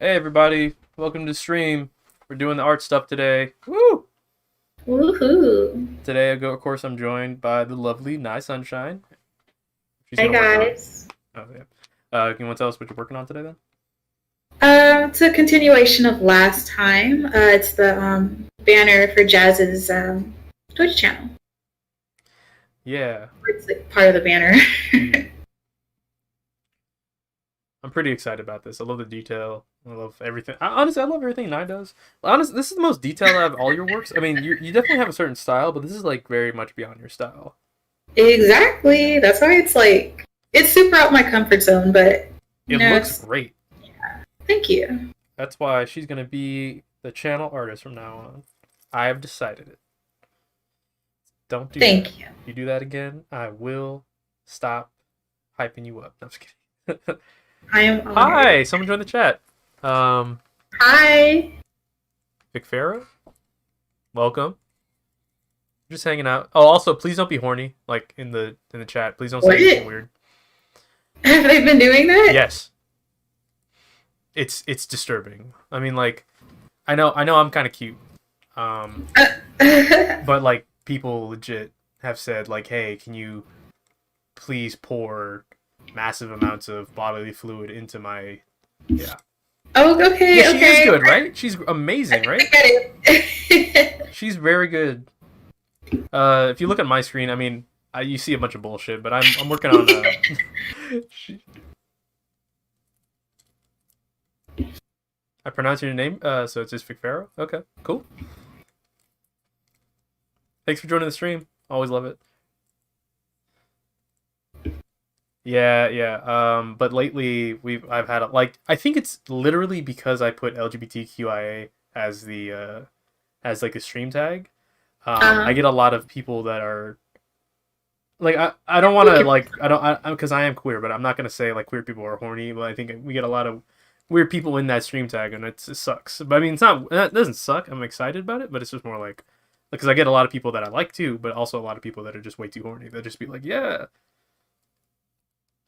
Hey everybody, welcome to the stream. We're doing the art stuff today. Woo! Woohoo! Today, of course, I'm joined by the lovely Nysunshine. She's Hi gonna work on. guys. Oh yeah. You want to tell us what you're working on today, then? It's a continuation of last time. It's the banner for Jazz's Twitch channel. Yeah. It's like part of the banner. Mhm. I'm pretty excited about this. I love the detail. I love everything. Honestly, I love everything Nye does. Honestly, this is the most detailed out of all your works. I mean, you definitely have a certain style, but this is like very much beyond your style. Exactly. That's why it's super out my comfort zone, but It looks it's great. thank you. That's why she's gonna be the channel artist from now on. I have decided it. Don't do that. Thank you. If you do that again, I will stop hyping you up. No, I'm just kidding. I am Hi, honored. someone joined the chat. Um, Hi. Vic Farah, welcome. Just hanging out. Oh, also, please don't be horny. Like in the chat, please don't say What? anything weird. Have they been doing that? Yes, it's disturbing. I mean, like, I know, I'm kind of cute. Um, but like people legit have said like, hey, can you please pour massive amounts of bodily fluid into my yeah. Oh, Yeah, okay, she is okay. good, right? She's amazing, I right? get it. She's very good. If you look at my screen, I mean, you see a bunch of bullshit, but I'm working on she, I pronounce your name, so it's just Vic Farah. Okay, cool. Thanks for joining the stream. Always love it. Yeah, yeah. But lately I've had like I think it's literally because I put LGBTQIA as the as like a stream tag. I uh-huh. get a lot of people that are like I don't want to like I don't I because I am queer, but I'm not gonna say like queer people are horny. But I think we get a lot of weird people in that stream tag, and it sucks. But I mean, it's not that doesn't suck. I'm excited about it, but it's just more like because I get a lot of people that I like too, but also a lot of people that are just way too horny. They'll just be like, yeah,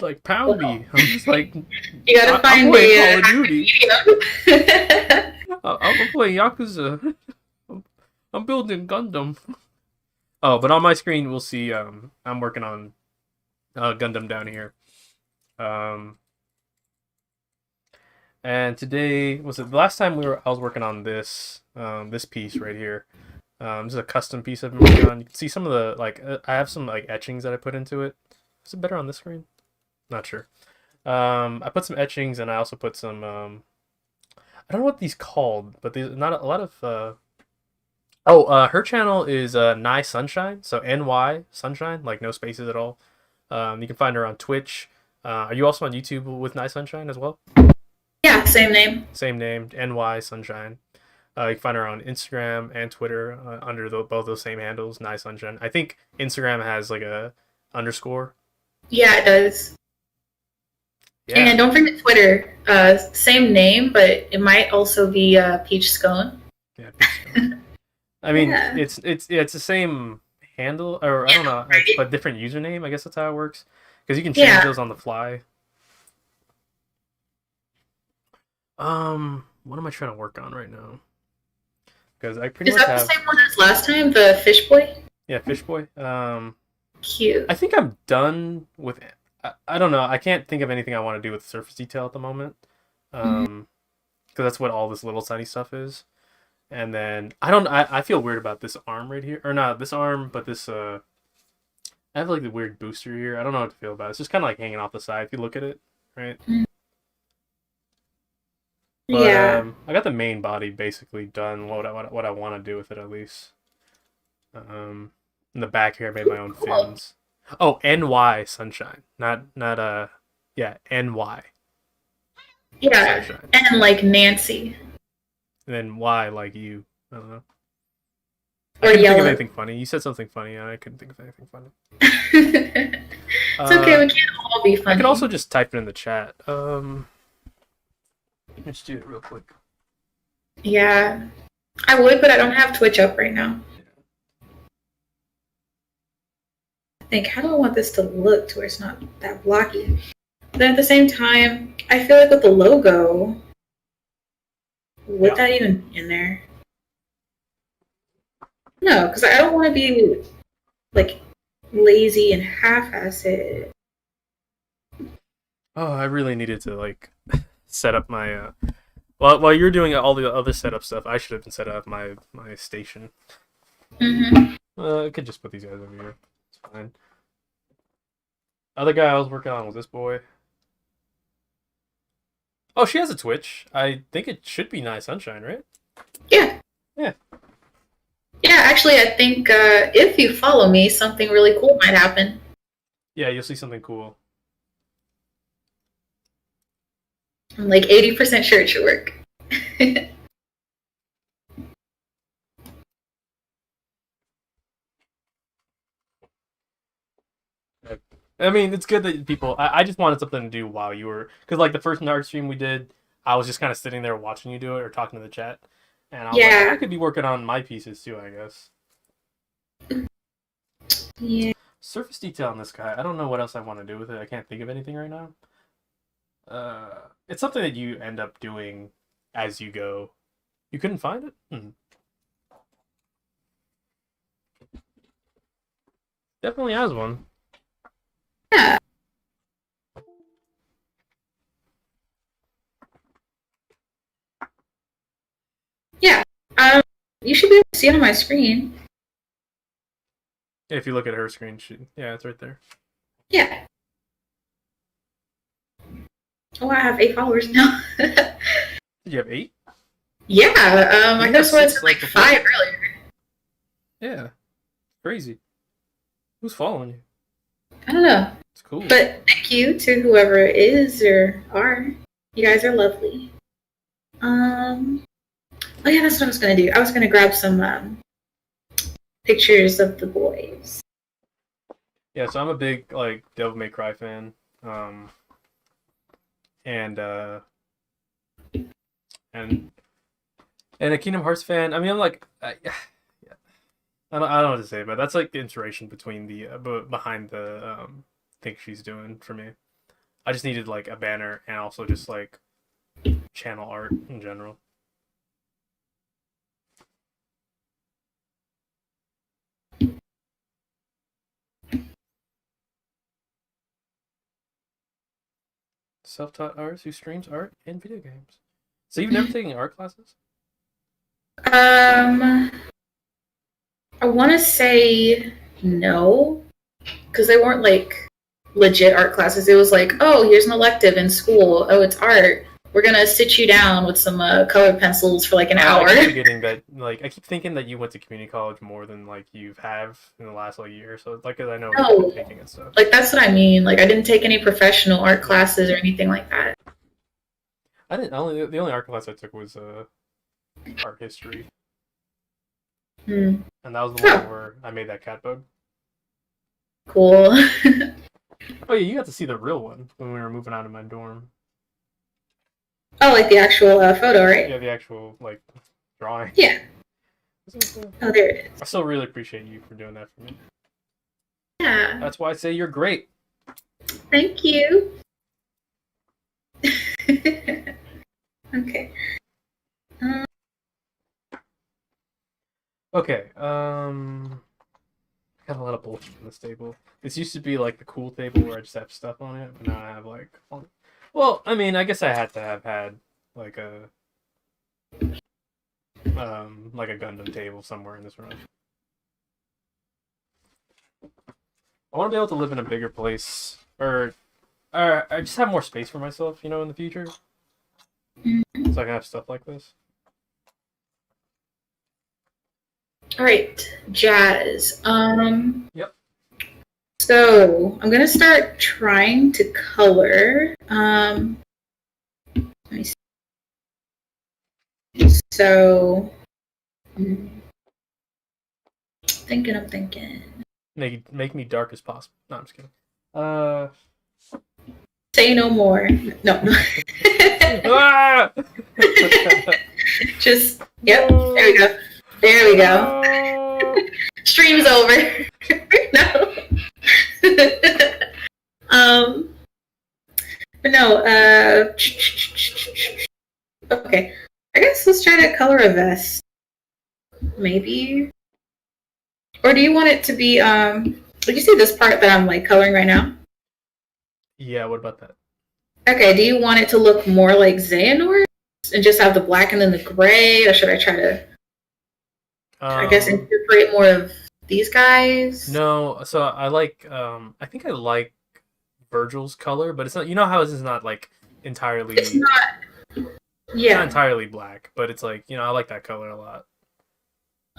like pound Well, me. I'm just like you gotta I'm find playing a Call of Duty. happy medium. I'm playing Yakuza. I'm building Gundam. Oh, but on my screen we'll see. I'm working on Gundam down here. Um, and today was it the last time I was working on this piece right here. This is a custom piece I've been working on. You can see some of the like I have some like etchings that I put into it. Is it better on this screen? Not sure. I put some etchings and I also put some I don't know what these called, but there's not a lot of her channel is Nysunshine, so NY Sunshine, like no spaces at all. You can find her on Twitch. Are you also on YouTube with Nysunshine as well? Yeah, same name. Same name, NY Sunshine. You can find her on Instagram and Twitter under both those same handles, Nysunshine. I think Instagram has like a underscore. Yeah, it does. Yeah, And don't forget Twitter. Same name, but it might also be Peach Scone. yeah, Peach Stone. I mean, Yeah. it's the same handle, or I Yeah, don't know, right. but different username. I guess that's how it works because you can change Yeah. those on the fly. What am I trying to work on right now? Because I pretty Is much that the have same one as last time? The fish boy? yeah, Fish Boy. Cute. I think I'm done with. I don't know. I can't think of anything I want to do with surface detail at the moment. Mhm. Because that's what all this little tiny stuff is. And then I don't. I feel weird about this arm right here, or not this arm, but this. I have like the weird booster here. I don't know what to feel about it. It's just kind of like hanging off the side if you look at it, right? But Yeah. I got the main body basically done. What I want to do with it at least. In the back here, I made my own Cool. fins. Oh, NY Sunshine, not yeah, NY Yeah. Sunshine, And like Nancy. and then Y like you. I don't know. I Or couldn't think of yellow. anything funny. You said something funny, and I couldn't think of anything funny. It's okay, Uh, we can't all be I can funny. also just type it in the chat. Let's do it real quick. Yeah. I would, but I don't have Twitch up right now. I think, how do I want this to look to where it's not that blocky? But at the same time, I feel like with the logo, with that even in there. No, because I don't want to be like lazy and half-ass it. Oh, I really needed to like set up my. While you're doing all the other setup stuff, I should have been set up my station. Mm-hmm. I could just put these guys over here. It's fine. Other guy I was working on was this boy. Oh, she has a Twitch. I think it should be Nysunshine, right? Yeah. Yeah. Yeah, actually, I think if you follow me, something really cool might happen. Yeah, you'll see something cool. I'm like 80% sure it should work. I mean, it's good that people. I just wanted something to do while you were, because like the first Nard stream we did, I was just kind of sitting there watching you do it or talking to the chat, and I was like, I could be working on my pieces too, I guess. Yeah. Surface detail on this guy. I don't know what else I want to do with it. I can't think of anything right now. It's something that you end up doing as you go. You couldn't find it? Definitely has one. Yeah. Yeah. You should be able to see it on my screen. If you look at her screen, yeah, it's right there. Yeah. Oh, I have 8 followers now. Did you have 8? Yeah. I You guess had I was 6, like like, before? 5 earlier. Yeah. Crazy. Who's following you? I don't know. It's cool. But thank you to whoever it is or are. You guys are lovely. Oh yeah, that's what I was gonna do. I was gonna grab some pictures of the boys. Yeah, so I'm a big like Devil May Cry fan, and a Kingdom Hearts fan. I mean, I'm like, I don't know what to say, but that's like the inspiration between the behind the thing she's doing for me. I just needed like a banner and also just like channel art in general. Self-taught artist who streams art and video games. So you've never taken art classes? I want to say no, because they weren't like legit art classes. It was like, oh, here's an elective in school. Oh, it's art. We're gonna sit you down with some colored pencils for like an hour. I keep forgetting that. Like, I keep thinking that you went to community college more than like you have in the last like year. So like, cause I know you've been taking it stuff. Like that's what I mean. Like I didn't take any professional art classes or anything like that. I didn't. The only art class I took was art history, and that was the one where I made that cat bug. Cool. Oh yeah, you got to see the real one when we were moving out of my dorm. Oh, like the actual photo, right? Yeah, the actual like drawing. Yeah. Oh, there it is. I still really appreciate you for doing that for me. Yeah. That's why I say you're great. Thank you. Okay. Okay. I got a lot of bullshit on this table. This used to be like the cool table where I just have stuff on it, but now I have like. Well, I mean, I guess I had to have had like a Gundam table somewhere in this room. I want to be able to live in a bigger place, or I just have more space for myself, in the future, so I can have stuff like this. All right, Jazz. Yep. So I'm gonna start trying to color. Let me see. So, I'm thinking. Make me dark as possible. No, I'm just kidding. Say no more. No. Ah! Just yep. There we go. There we go. Stream's over. No. But no. Okay. I guess let's try to color a vest. Maybe. Or do you want it to be did you see this part that I'm like coloring right now? Yeah, what about that? Okay, do you want it to look more like Xehanort and just have the black and then the gray, or should I try to I guess incorporate more of these guys? No, so I like I think I like Virgil's color, but it's not, you know how this is not like entirely It's not it's not yeah. entirely black, but it's like, I like that color a lot.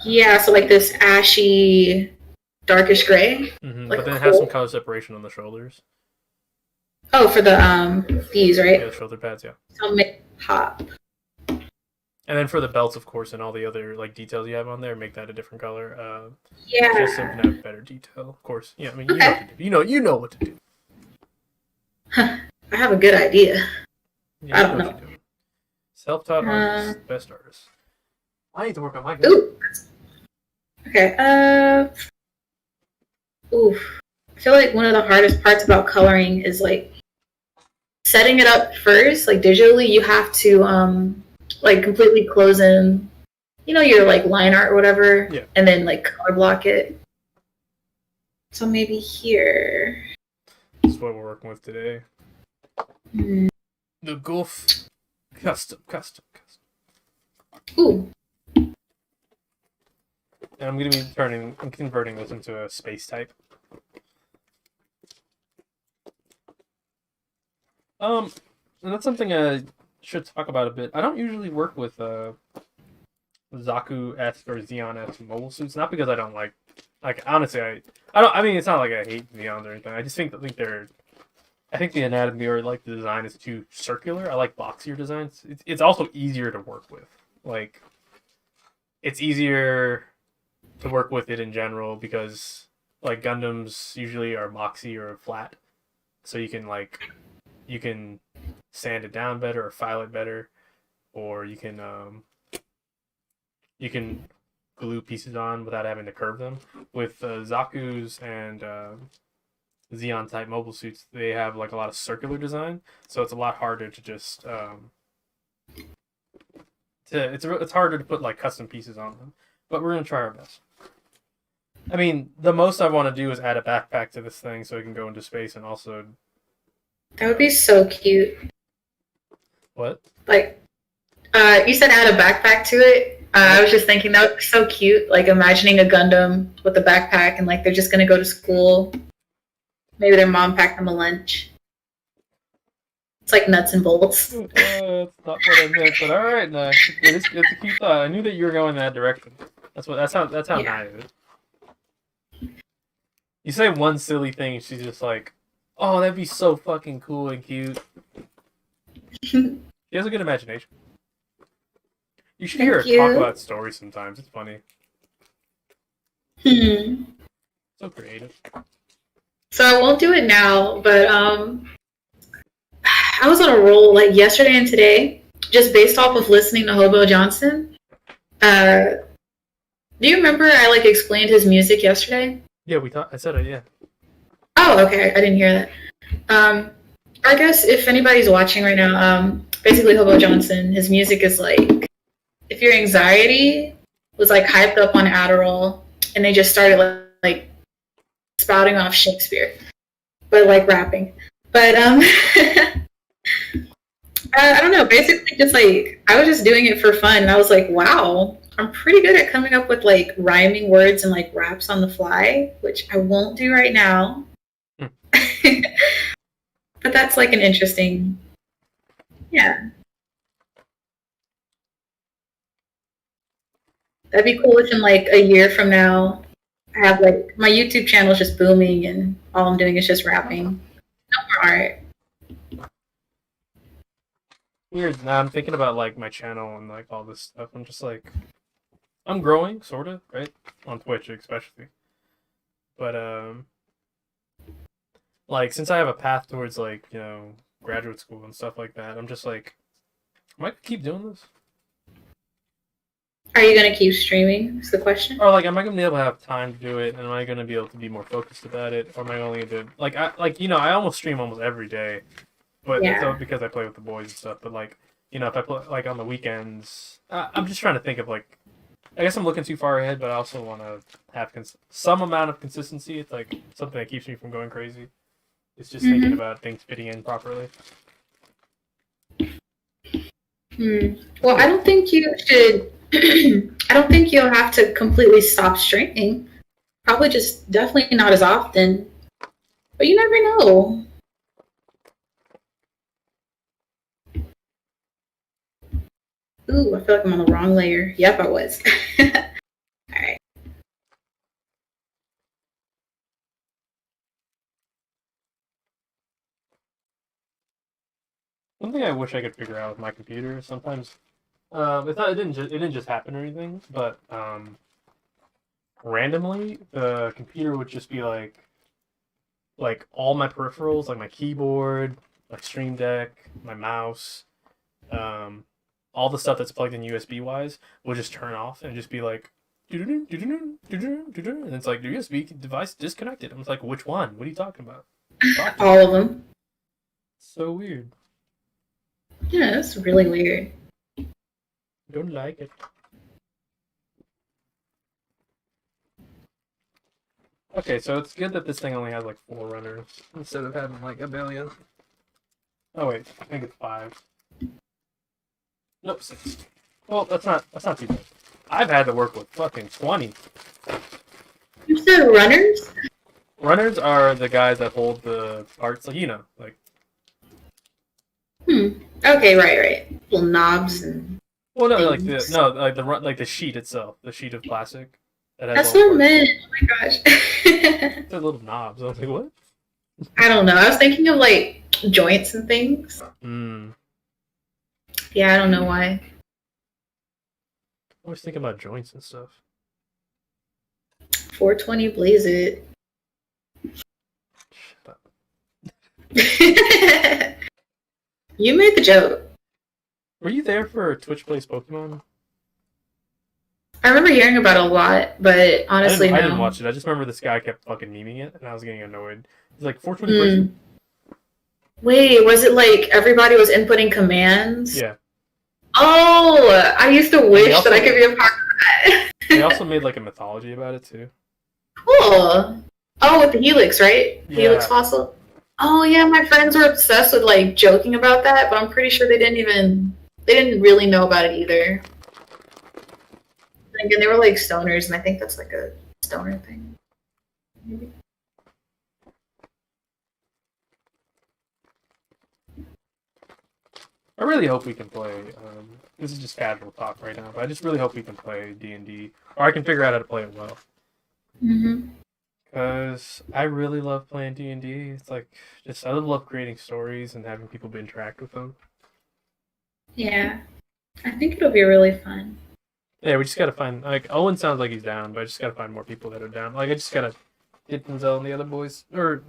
Yeah, so like this ashy darkish gray. But Like then it has some cool. color separation on the shoulders. Oh, for the these, Yeah, right? the shoulder pads, yeah. So make it pop. And then for the belts, of course, and all the other like details you have on there, make that a different color. Just so we Yeah. can have better detail. Of course. Yeah, I mean, you know what Okay. to do. You know what to do. Huh. I have a good idea. Yeah, I you don't know what know. you're doing. Self-taught Uh, artist, best artist. I need to work on my game. ooh. Okay. Ooh. I feel like one of the hardest parts about coloring is like setting it up first. Like digitally, you have to like completely close in, your like line art or whatever, Yeah. and then like color block it. So maybe here. This is what we're working with today. Hmm. The Gulf custom. Ooh. And I'm converting this into a space type. And that's something I should talk about a bit. I don't usually work with Zaku-esque or Xeon-esque mobile suits, not because I don't like honestly I don't, I mean, it's not like I hate Xeons or anything. I just think I think the anatomy or like the design is too circular. I like boxier designs. It's also easier to work with. Like it's easier to work with it in general because like Gundams usually are boxy or flat, so you can sand it down better or file it better, or you can glue pieces on without having to curve them. With Zaku's and Xeon type mobile suits, they have like a lot of circular design, so it's a lot harder to just it's harder to put like custom pieces on them. But we're gonna try our best. I mean, the most I want to do is add a backpack to this thing so it can go into space and also That would be so cute. what? Like, you said add a backpack to it. I was just thinking that would be so cute. Like imagining a Gundam with a backpack and like they're just gonna go to school. Maybe their mom packed them a lunch. It's like nuts and bolts. That's not what I meant, but all right, no, it's a cute thought. I knew that you were going that direction. That's how Yeah. Naya is. You say one silly thing, she's just like, "Oh, that'd be so fucking cool and cute." She has a good imagination. You should hear her Thank talk you. about stories sometimes. It's funny. Hmm. So creative. So I won't do it now, but I was on a roll like yesterday and today, just based off of listening to Hobo Johnson. Uh, do you remember I like explained his music yesterday? Yeah, I said it. Yeah. Oh, okay. I didn't hear that. Um, I guess if anybody's watching right now, basically Hobo Johnson, his music is like if your anxiety was like hyped up on Adderall and they just started like spouting off Shakespeare, but like rapping. But I don't know. Basically, just like I was just doing it for fun, and I was like, wow, I'm pretty good at coming up with like rhyming words and like raps on the fly, which I won't do right now. Hmm. But that's like an interesting, yeah. That'd be cool if in like a year from now, I have like my YouTube channel is just booming and all I'm doing is just rapping. No more art. Weird. Now I'm thinking about like my channel and like all this stuff. I'm just like, I'm growing, sorta, right? On Twitch, especially. But like since I have a path towards like graduate school and stuff like that, I'm just like, am I gonna keep doing this? Are you gonna keep streaming? Is the question. Or like, am I gonna be able to have time to do it? And am I gonna be able to be more focused about it? Or am I only gonna do I almost stream almost every day, but that's all Yeah. because I play with the boys and stuff. But like, if I play like on the weekends, I'm just trying to think of like. I guess I'm looking too far ahead, but I also want to have some amount of consistency. It's like something that keeps me from going crazy. It's just thinking Mm-hmm. about things fitting in properly. Hmm. Well, I Yeah. don't think you should. I don't think you'll have to completely stop streaming. Probably just definitely not as often. But you never know. Ooh, I feel like I'm on the wrong layer. Yep, I was. All right. One thing I wish I could figure out with my computer is sometimes it's not it didn't just happen or anything, but randomly the computer would just be like all my peripherals, like my keyboard, like Stream Deck, my mouse, um, all the stuff that's plugged in USB wise will just turn off and just be like, and it's like the USB device disconnected. I'm like, which one? What are you talking about? Talk to me. All of them. So weird. Yeah, that's really weird. Don't like it. Okay, so it's good that this thing only has like 4 runners instead of having like a billion. Oh wait, I think it's 5. Nope, 6. Well, that's not too bad. I've had to work with fucking 20. You said runners? Runners are the guys that hold the parts, like like. Hmm. Okay, right. Little knobs and Well, no, like the things. no, like like the sheet itself, the sheet of plastic that has That's all the what I parts. meant. Oh my gosh. They're little knobs. I was like, what? I don't know. I was thinking of like joints and things. Hmm. Yeah, I don't know why. I always think about joints and stuff. 420 blaze it. Shut up. You made the joke. Were you there for Twitch Plays Pokemon? I remember hearing about it a lot, but honestly, I didn't no. watch it. I just remember this guy kept fucking memeing it, and I was getting annoyed. He's like 420 blaze it. Hmm. Wait, was it like everybody was inputting commands? Yeah, Oh, I used to and wish that I could be a part of that. they also made like a mythology about it too. Cool. Oh, with the helix, right? Helix Yeah, fossil. Oh yeah, my friends were obsessed with like joking about that, but I'm pretty sure they didn't really know about it either. And again, they were like stoners, and I think that's like a stoner thing. Maybe. I really hope we can play. This is just casual talk right now, but I just really hope we can play D&D, or I can figure out how to play it well. Mm-hmm. Because I really love playing D&D. It's like just I love creating stories and having people interact with them. Yeah, I think it'll be really fun. Yeah, we just gotta find like Owen sounds like he's down, but I just gotta find more people that are down. Like I just gotta get Denzel and the other boys or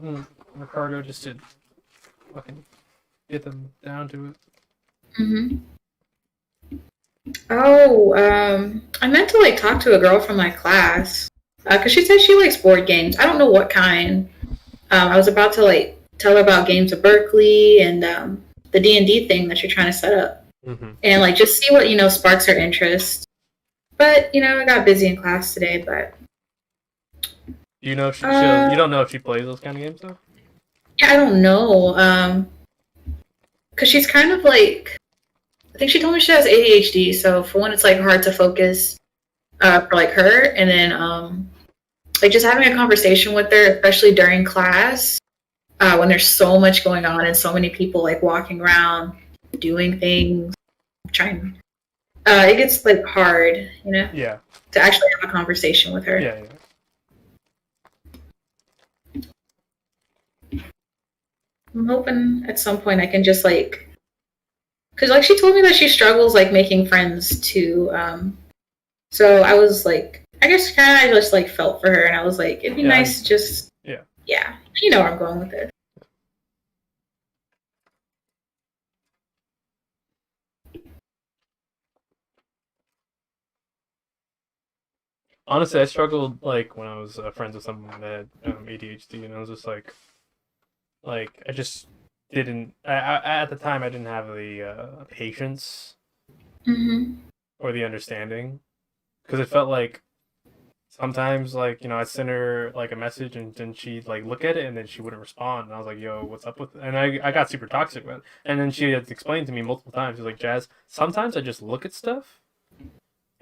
Ricardo just to fucking get them down to it. Mm-hmm. Oh, I meant to like talk to a girl from my class because she said she likes board games. I don't know what kind. I was about to like tell her about games of Berkeley and the D&D thing that you're trying to set up, Mm-hmm. and like just see what sparks her interest. But I got busy in class today. But Do you know if you uh, don't know if she plays those kind of games though? yeah, I don't know. Because she's kind of like I think she told me she has ADHD. So for one, it's like hard to focus for like her, and then like just having a conversation with her, especially during class, when there's so much going on and so many people like walking around doing things, trying. It gets like hard, Yeah, to actually have a conversation with her. yeah. I'm hoping at some point I can just like, because like she told me that she struggles like making friends too. So I was like, I guess kind of just like felt for her, and I was like, it'd be Yeah, nice to just, yeah. yeah, you know where I'm going with it. Honestly, I struggled like when I was friends with someone that had ADHD, and I was just like I just didn't. At the time, I didn't have the patience Mm-hmm. or the understanding because it felt like sometimes like I'd send her like a message and then she'd like look at it and then she wouldn't respond and I was like, yo, what's up with it? And I got super toxic with it. And then she had explained to me multiple times, she's like, Jazz, sometimes I just look at stuff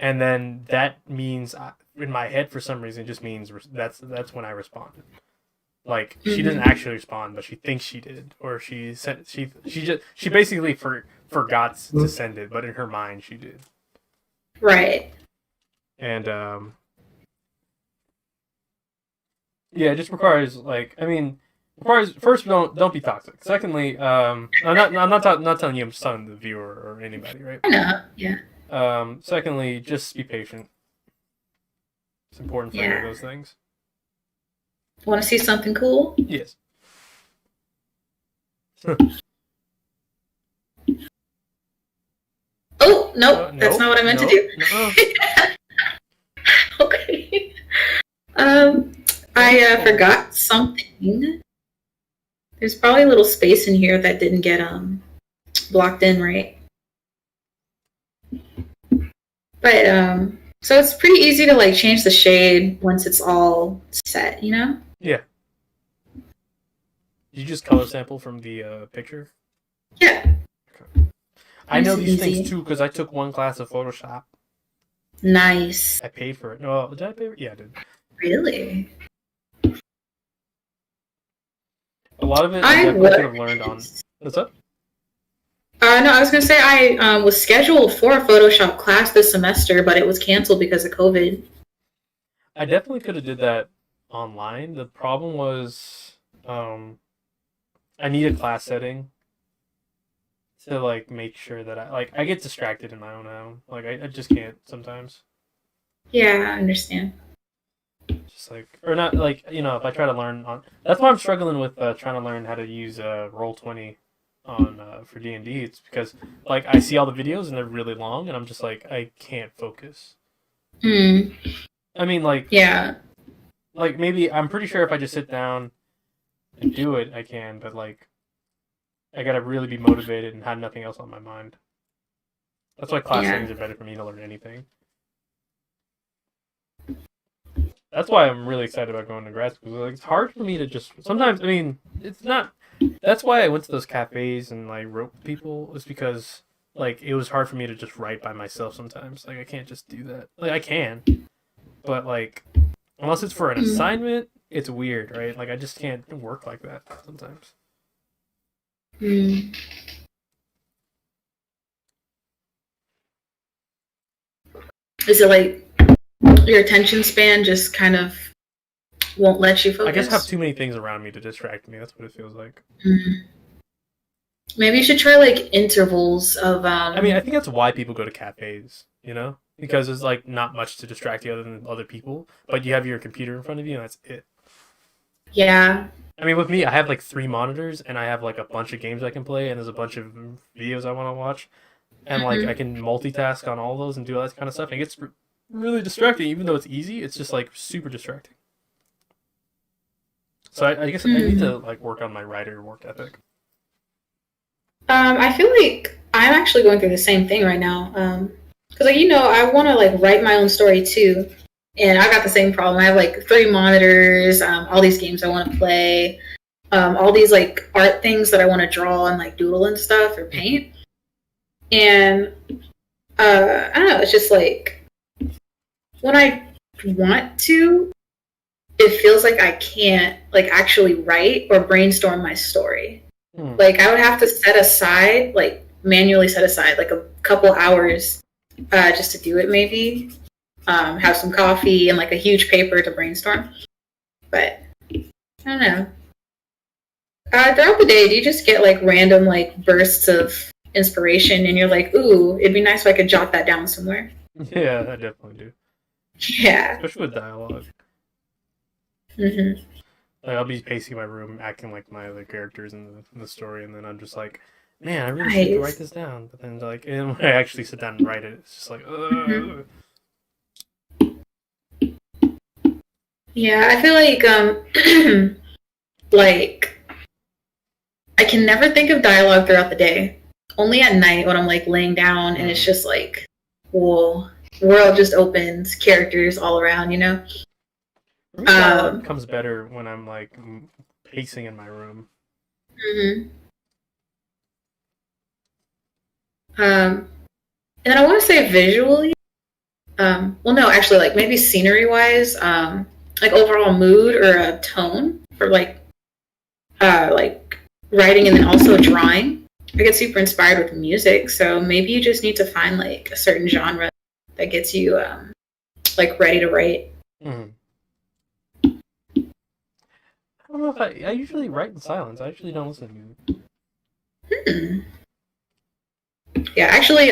and then that means in my head for some reason it just means that's when I responded. Like she doesn't Mm-hmm. actually respond but she thinks she did, or she basically forgot to send it but in her mind she did. Right. And yeah, it just requires like requires first don't be toxic. Secondly, I'm not telling you, I'm just telling the viewer or anybody, right? I know. Yeah. Secondly, just be patient. It's important for any of Yeah. those things. Want to see something cool? Yes. Oh, nope. That's Nope. not what I meant to Nope. do. No. Okay. Um, I forgot something. There's probably a little space in here that didn't get blocked in right. But so it's pretty easy to like change the shade once it's all set, you know? Yeah. Did you just color sample from the picture? Yeah. Okay. I Nice know and these things easy. too because I took one class of Photoshop. Nice. I paid for it. No, did I pay for it? Yeah, I did. Really? A lot of it I I definitely could have learned on. was. What's up? No, I was gonna say I was scheduled for a Photoshop class this semester, but it was canceled because of COVID. I definitely could have did that online. The problem was, um, I need a class setting to like make sure that I get distracted in my own home. Like I just can't sometimes. Yeah, I understand. Just like or not like if I try to learn on. That's why I'm struggling with trying to learn how to use Roll20 on for D&D. It's because like I see all the videos and they're really long and I'm just like I can't focus. Hmm. I mean Yeah. like maybe I'm pretty sure if I just sit down and do it I can, but like I gotta really be motivated and have nothing else on my mind. That's why class Yeah. settings are better for me to learn anything. That's why I'm really excited about going to grad school. Like it's hard for me to just sometimes. I mean, it's not. That's why I went to those cafes and like wrote with people. Is because like it was hard for me to just write by myself sometimes. Like I can't just do that. Like I can, but like unless it's for an Mm. assignment, it's weird, right? Like I just can't work like that sometimes. Mm. Is it like your attention span just kind of won't let you I just have focus? too many things around me to distract me. That's what it feels like. Mm. Maybe you should try like intervals of I mean, I think that's why people go to cafes, because there's like not much to distract you other than other people, but you have your computer in front of you and that's it. yeah. I mean, with me, I have like 3 monitors and I have like a bunch of games I can play and there's a bunch of videos I want to watch and like I Hmm. can multitask on all those and do all that kind of stuff. And it gets really distracting, even though it's easy. It's just like super distracting. So I guess I need Mm. to like work on my writer work ethic. I feel like I'm actually going through the same thing right now. Because like I want to like write my own story too, and I got the same problem. I have like 3 monitors, all these games I want to play, all these like art things that I want to draw and like doodle and stuff or paint. And I don't know. It's just like when I want to, it feels like I can't like actually write or brainstorm my story. Hmm. Like I would have to set aside, like manually set aside, like a couple hours just to do it. Maybe have some coffee and like a huge paper to brainstorm. But I don't know. Throughout the day, do you just get like random like bursts of inspiration, and you're like, "Ooh, it'd be nice if I could jot that down somewhere." Yeah, I definitely do. Yeah. Especially with dialogue. Hmm. Like I'll be pacing my room, acting like my other characters in the story, and then I'm just like, man, I really should write Nice. this down. But then like, and when I actually sit down and write it, it's just like, Hmm. ugh. Yeah, I feel like like I can never think of dialogue throughout the day. Only at night when I'm like laying down and it's just like, whoa, world just opens, characters all around, you know? For me, dialogue comes better when I'm like pacing in my room. Mm-hmm. And then I want to say visually, well, no, actually, like maybe scenery wise, like overall mood or a tone for like writing and then also drawing. I get super inspired with music, so maybe you just need to find like a certain genre that gets you like ready to write. Mm-hmm. I don't know if I usually write in silence. I actually don't listen to music. Yeah, actually,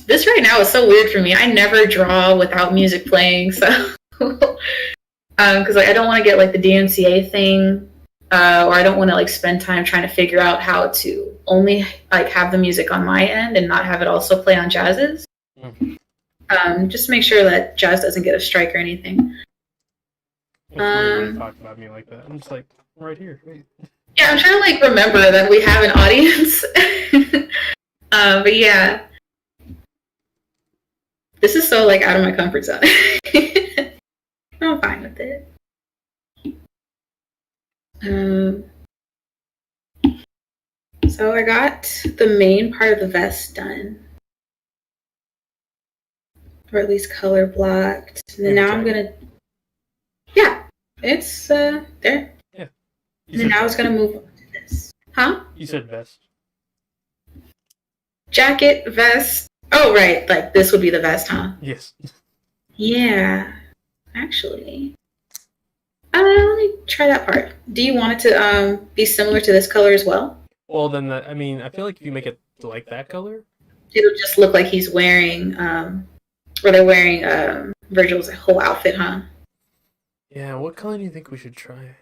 this right now is so weird for me. I never draw without music playing, so because like I don't want to get like the DMCA thing, or I don't want to like spend time trying to figure out how to only like have the music on my end and not have it also play on Jazz's. Just to make sure that Jazz doesn't get a strike or anything. It's weird talk about me like that. I'm just like right here. Wait. Yeah, I'm trying to like remember that we have an audience. But yeah, this is so like out of my comfort zone. I'm fine with it. So I got the main part of the vest done, or at least color blocked. And then now I'm gonna, yeah, it's there. Yeah. And then now I was gonna move on to this. Huh? You said vest. Jacket, vest. Oh, right. Like this would be the vest, huh? Yes. Yeah. Actually. Let me try that part. Do you want it to be similar to this color as well? Well, then, I mean, I feel like if you make it like that color, it'll just look like he's wearing, or they're wearing Virgil's whole outfit, huh? Yeah, what color do you think we should try?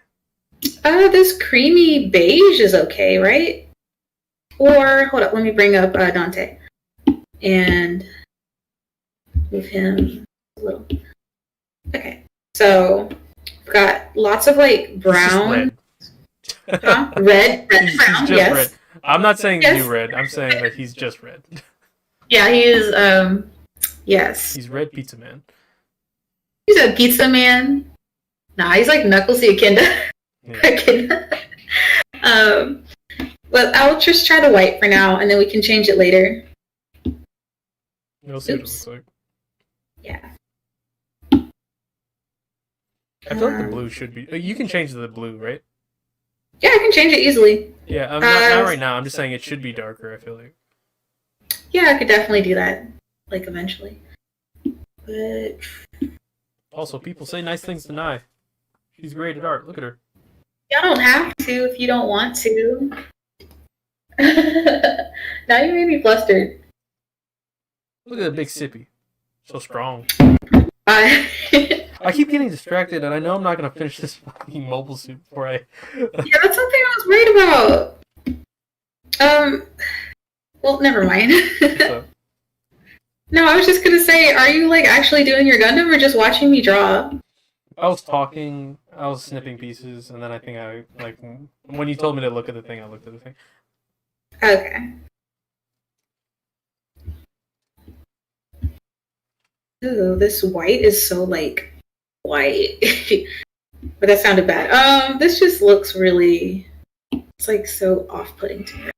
This creamy beige is okay, right? Or, hold up, let me bring up Dante. And move him a little. Okay, so we've got lots of like brown. Red, brown, yes. Red. I'm not saying you red. I'm saying that he's just red. Yeah, he is, yes. He's red pizza man. He's a pizza man. Nah, he's like Knucklesy Akinda. Yeah. But I'll just try the white for now, and then we can change it later. You'll see what it looks like. Yeah. I feel like the blue should be... You can change the blue, right? Yeah, I can change it easily. Yeah, not right now. I'm just saying it should be darker, I feel like. Yeah, I could definitely do that, like, eventually. But... Also, people say nice things to Nye. She's great at art. Look at her. You don't have to if you don't want to. Now you made me flustered. Look at the big sippy. So strong. I keep getting distracted, and I know I'm not going to finish this fucking mobile suit before I... Yeah, that's something I was worried about. Well, never mind. No, I was just going to say, are you, like, actually doing your Gundam or just watching me draw? I was talking, I was snipping pieces, and then I think I, like, when you told me to look at the thing, I looked at the thing. Okay. Ooh, this white is so, like, white. But that sounded bad. This just looks really, it's, like, so off-putting to me.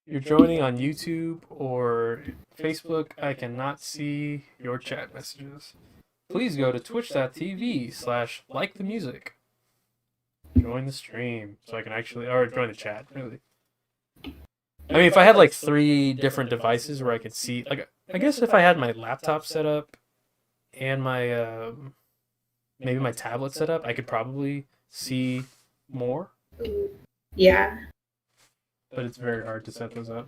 You're joining on YouTube or Facebook. I cannot see your chat messages. Please go to twitch.tv/likethemusic. Join the stream so I can actually, or join the chat, really. I mean, if I had like 3 different devices where I could see, like, I guess if I had my laptop set up and my, maybe my tablet set up, I could probably see more. Yeah. But it's very hard to set those up.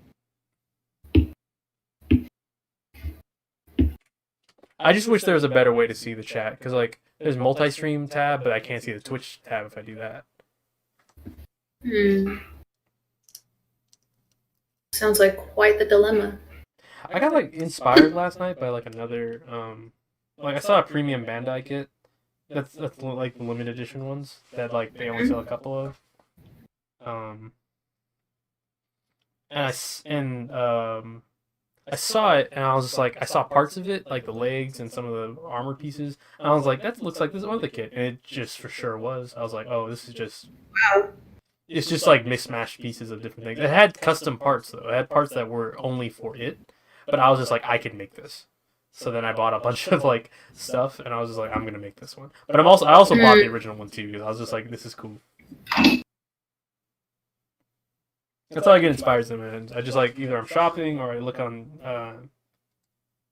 I just wish there was a better way to see the chat, because, like, there's multi-stream tab, but I can't see the Twitch tab if I do that. Sounds like quite the dilemma. I got like inspired last night by like another like I saw a premium Bandai kit. That's like the limited edition ones that like they only sell a couple of. Um, and I saw it and I was just like I saw parts of it like the legs and some of the armor pieces. And I was like that looks like this other kit, and it just for sure was. I was like, oh, this is just Wow. it's just like mismatched pieces of different things. It had custom parts though. It had parts that were only for it, but I was just like, I could make this. So then I bought a bunch of like stuff, and I was just like, I'm gonna make this one. But I also bought the original one too because I was just like, this is cool. That's how I get inspired to them, and I just like either I'm shopping or I look on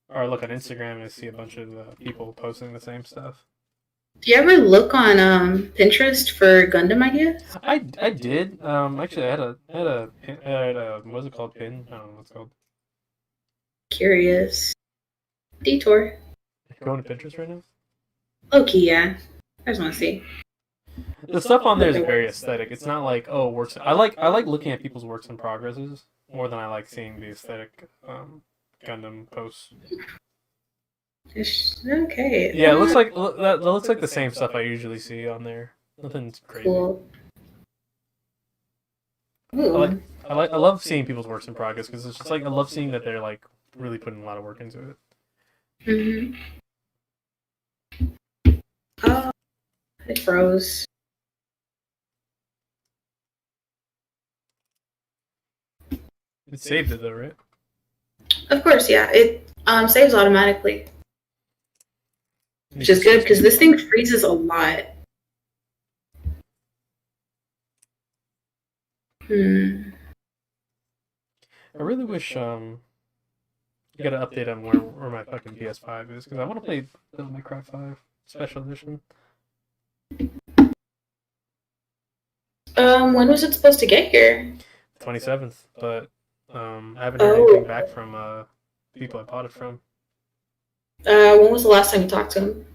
Instagram and I see a bunch of people posting the same stuff. Do you ever look on Pinterest for Gundam ideas? I did. Actually, I had a what is it called? Pin? I don't know what it's called. Curious. Detour. Going to Pinterest right now. Low key, yeah. I just want to see. The stuff on there is very aesthetic. It's not like works. I like looking at people's works in progresses more than I like seeing the aesthetic Gundam posts. Okay. Yeah, it looks like that looks like the same stuff I usually see on there. Nothing's crazy. Cool. I love seeing people's works in progress because it's just like I love seeing that they're like really putting a lot of work into it. Mm-hmm. Oh, it froze. It saved it though, right? Of course, yeah. It saves automatically, which is good because this thing freezes a lot. I really wish you got an update on where my fucking PS5 is because I want to play Devil May Cry 5 Special Edition. When was it supposed to get here? 27th, but I haven't heard anything back from people I bought it from. When was the last time you talked to him?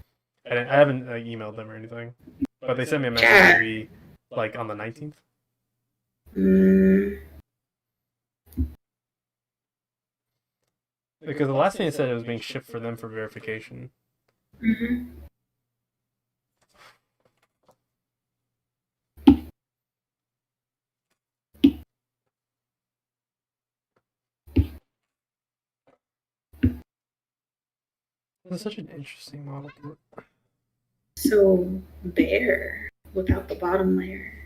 I haven't emailed them or anything, but they sent me a message maybe like on the 19th. Because the last thing it said it was being shipped for them for verification. Mm-hmm. It's such an interesting model. So bare without the bottom layer.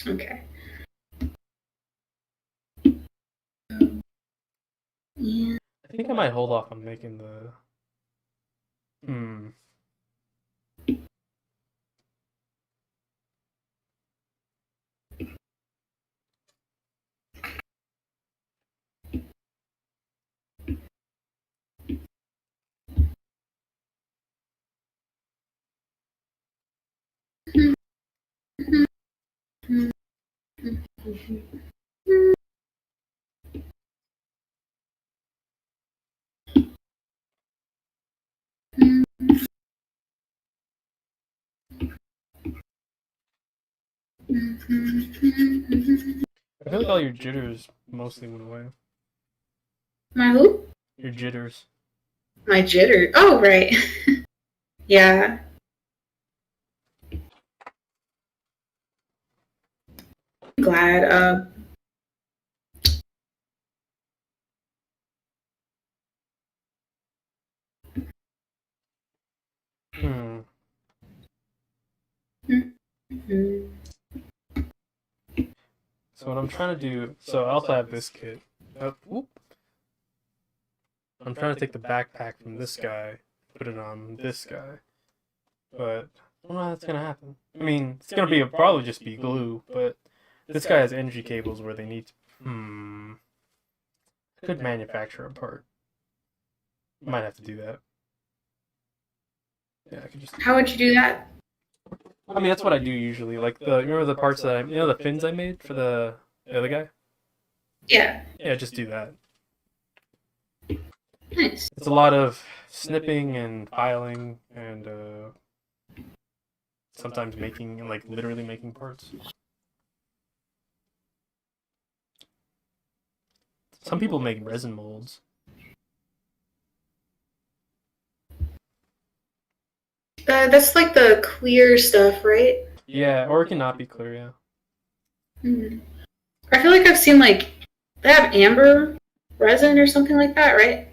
Okay. Yeah. I think I might hold off on making the. I feel like all your jitters mostly went away. My who? Your jitters. My jitter. Oh, right. Yeah. Glad. So what I'm trying to do. So I also have this kit. I'm trying to take the backpack from this guy, put it on this guy, but I don't know how that's gonna happen. I mean, it's gonna be probably just be glue, but this guy has energy cables where they need to. Could manufacture a part. Might have to do that. Yeah, I could just. How would you do that? I mean, that's what I do usually. Like remember the parts that the fins I made for the other guy? Yeah. Yeah, just do that. Nice. It's a lot of snipping and filing and sometimes making, like literally making parts. Some people make resin molds. That's like the clear stuff, right? Yeah, or it cannot be clear. Yeah. Hmm. I feel like I've seen like they have amber resin or something like that, right?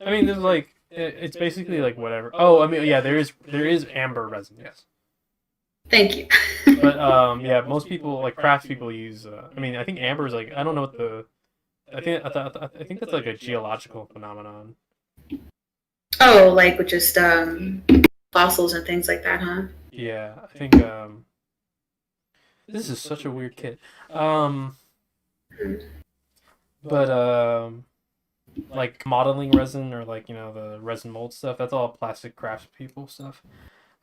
I mean, there's like it's basically like whatever. Oh, I mean, yeah, there is amber resin, yes. Thank you. But yeah, most people like craft people use. I mean, I think amber is like I don't know what the. I think that's like a geological phenomenon. Oh, like with just fossils and things like that, huh? Yeah, I think this is such a weird kit. Um, but like modeling resin or like the resin mold stuff. That's all plastic crafts people stuff.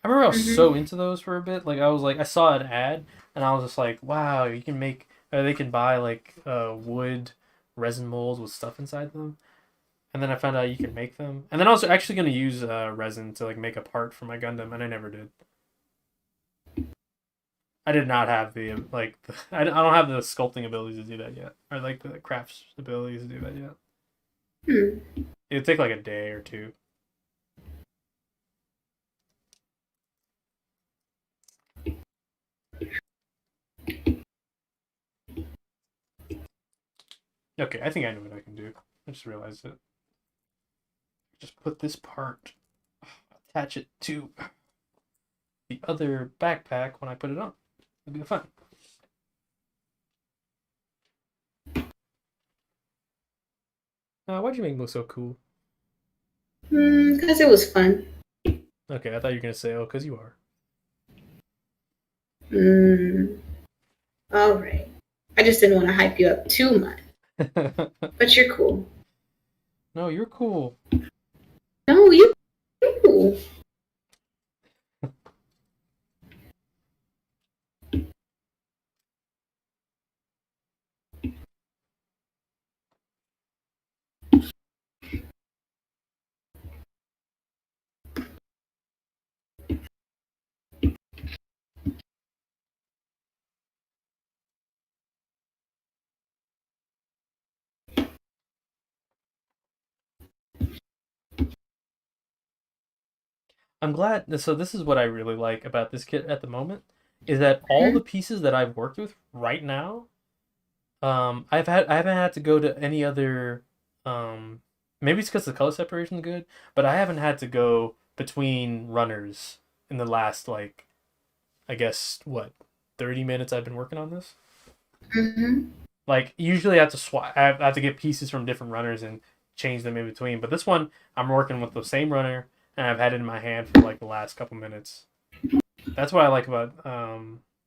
I remember I was so Hmm. into those for a bit. Like I was like I saw an ad and I was just like, wow, you can make they can buy like wood resin molds with stuff inside them. And then I found out you can make them. And then I was actually gonna use resin to like make a part for my Gundam, and I never did. I did not have the like I don't have the sculpting abilities to do that yet, or like the crafts abilities to do that yet. Hmm. It'd take like a day or two. Okay, I think I know what I can do. I just realized it. Just put this part, attach it to the other backpack when I put it on. It'll be fun. Why'd you make me so cool? Because it was fun. Okay, I thought you were gonna say, oh, because you are. Mm, all right. I just didn't want to hype you up too much, but you're cool. No, you're cool. No, you cool. I'm glad. So this is what I really like about this kit at the moment is that all the Mhm. pieces that I've worked with right now, I haven't had to go to any other, um, maybe it's because the color separation is good, but I haven't had to go between runners in the last like I guess what 30 minutes I've been working on this. Mhm. Like usually I have to swap. I have to get pieces from different runners and change them in between. But this one I'm working with the same runner and I've had it in my hand for like the last couple minutes. That's what I like about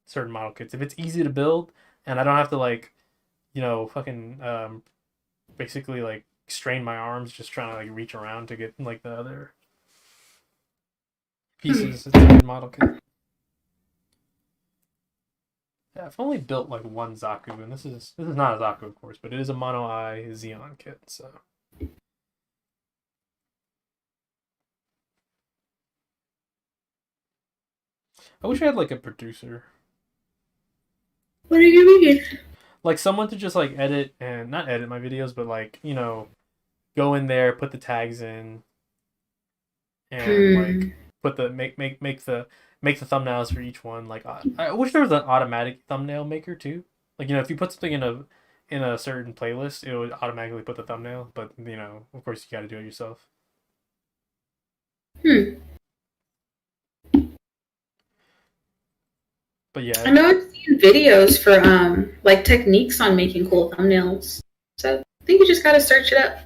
certain model kits. If it's easy to build and I don't have to like fucking basically like strain my arms just trying to like reach around to get like the other Hmm. pieces, it's a good model kit. Yeah, I've only built like one Zaku, and this is not a Zaku, of course, but it is a Mono Eye Xeon kit. So I wish I had like a producer, What are you reading? like someone to just like edit and not edit my videos, but like go in there, put the tags in, and Hmm. like put the make the thumbnails for each one. Like I wish there was an automatic thumbnail maker too. Like if you put something in a certain playlist, it would automatically put the thumbnail. But of course, you got to do it yourself. Hmm. But I yeah, know I've seen videos for like techniques on making cool thumbnails. So I think you just gotta search it up.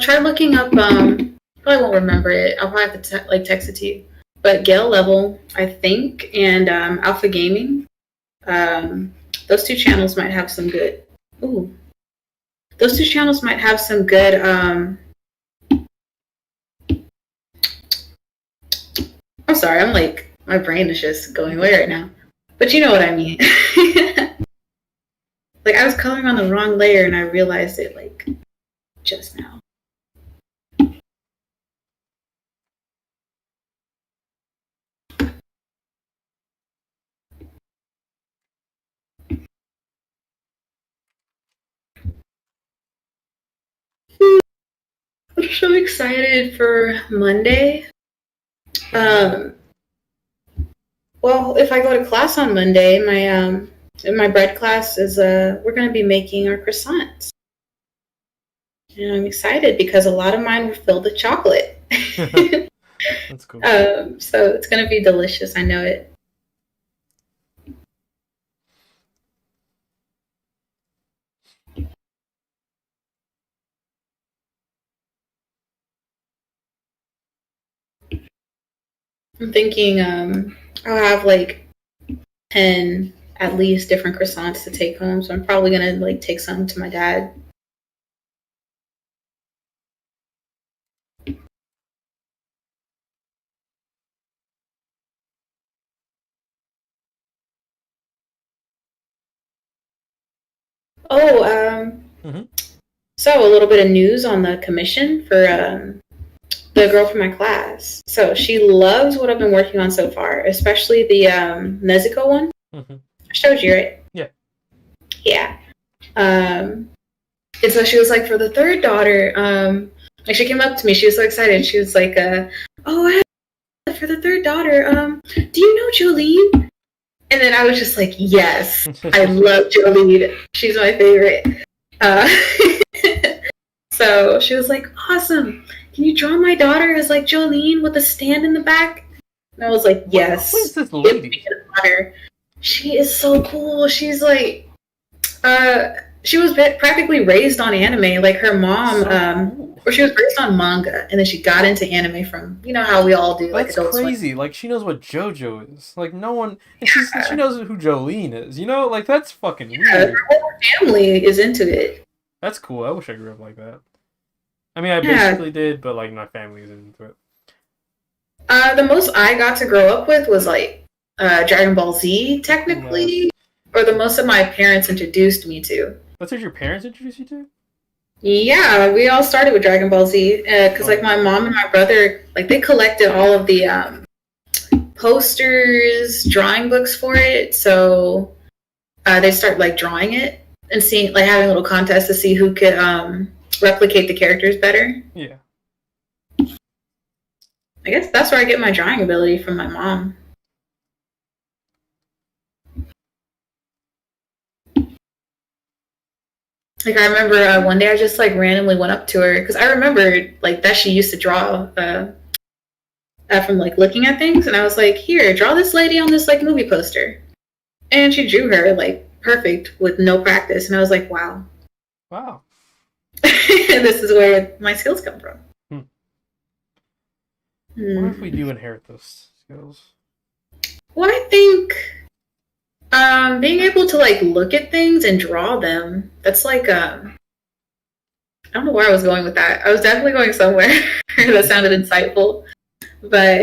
Try looking up. Probably won't remember it. I'll probably have to like text it to you. But Gale Level, I think, and Alpha Gaming. Um, those two channels might have some good. Ooh, those two channels might have some good. I'm sorry. I'm like my brain is just you going away good. right now. But you know what I mean. Like I was coloring on the wrong layer and I realized it like just now. so excited for Monday. Um, well, if I go to class on Monday, my bread class is we're going to be making our croissants, and I'm excited because a lot of mine were filled with chocolate. That's cool. So it's going to be delicious. I know it. I'm thinking I'll have like 10 at least different croissants to take home. So I'm probably gonna like take some to my dad. Oh, Hmm. so a little bit of news on the commission for the girl from my class. So she loves what I've been working on so far, especially the Nezuko one. Hmm. I showed you, right? Yeah. Yeah. And so she was like, for the third daughter, like she came up to me, she was so excited. She was like, oh, for the third daughter, do you know Jolene? And then I was just like, yes, I love Jolene. She's my favorite. Uh, so she was like, awesome. Can you draw my daughter as like Jolene with a stand in the back? And I was like, yes. Who is this lady? She is so cool. She's like, she was practically raised on anime. Like her mom, Cool. or she was raised on manga, and then she got into anime from how we all do, like That's Adult Swim. crazy. Like she knows what JoJo is. Like no one, and she knows who Jolene is. Like that's fucking weird. Her whole family is into it. That's cool. I wish I grew up like that. I mean, I Yeah. basically did, but like my family is into it. The most I got to grow up with was like Dragon Ball Z, technically, or the most that my parents introduced me to. That's what your parents introduced you to? Yeah, we all started with Dragon Ball Z because like my mom and my brother, like they collected all of the posters, drawing books for it. So they start like drawing it and seeing, like having a little contest to see who could replicate the characters better. Yeah. I guess that's where I get my drawing ability from my mom. Like I remember one day I just like randomly went up to her because I remembered like that she used to draw from like looking at things, and I was like, "Here, draw this lady on this like movie poster," and she drew her like perfect with no practice, and I was like, "Wow, Wow. this is where my skills come from." I wonder if we do inherit those skills. Well, I think being able to like look at things and draw them, that's like I don't know where I was going with that. I was definitely going somewhere that sounded insightful, but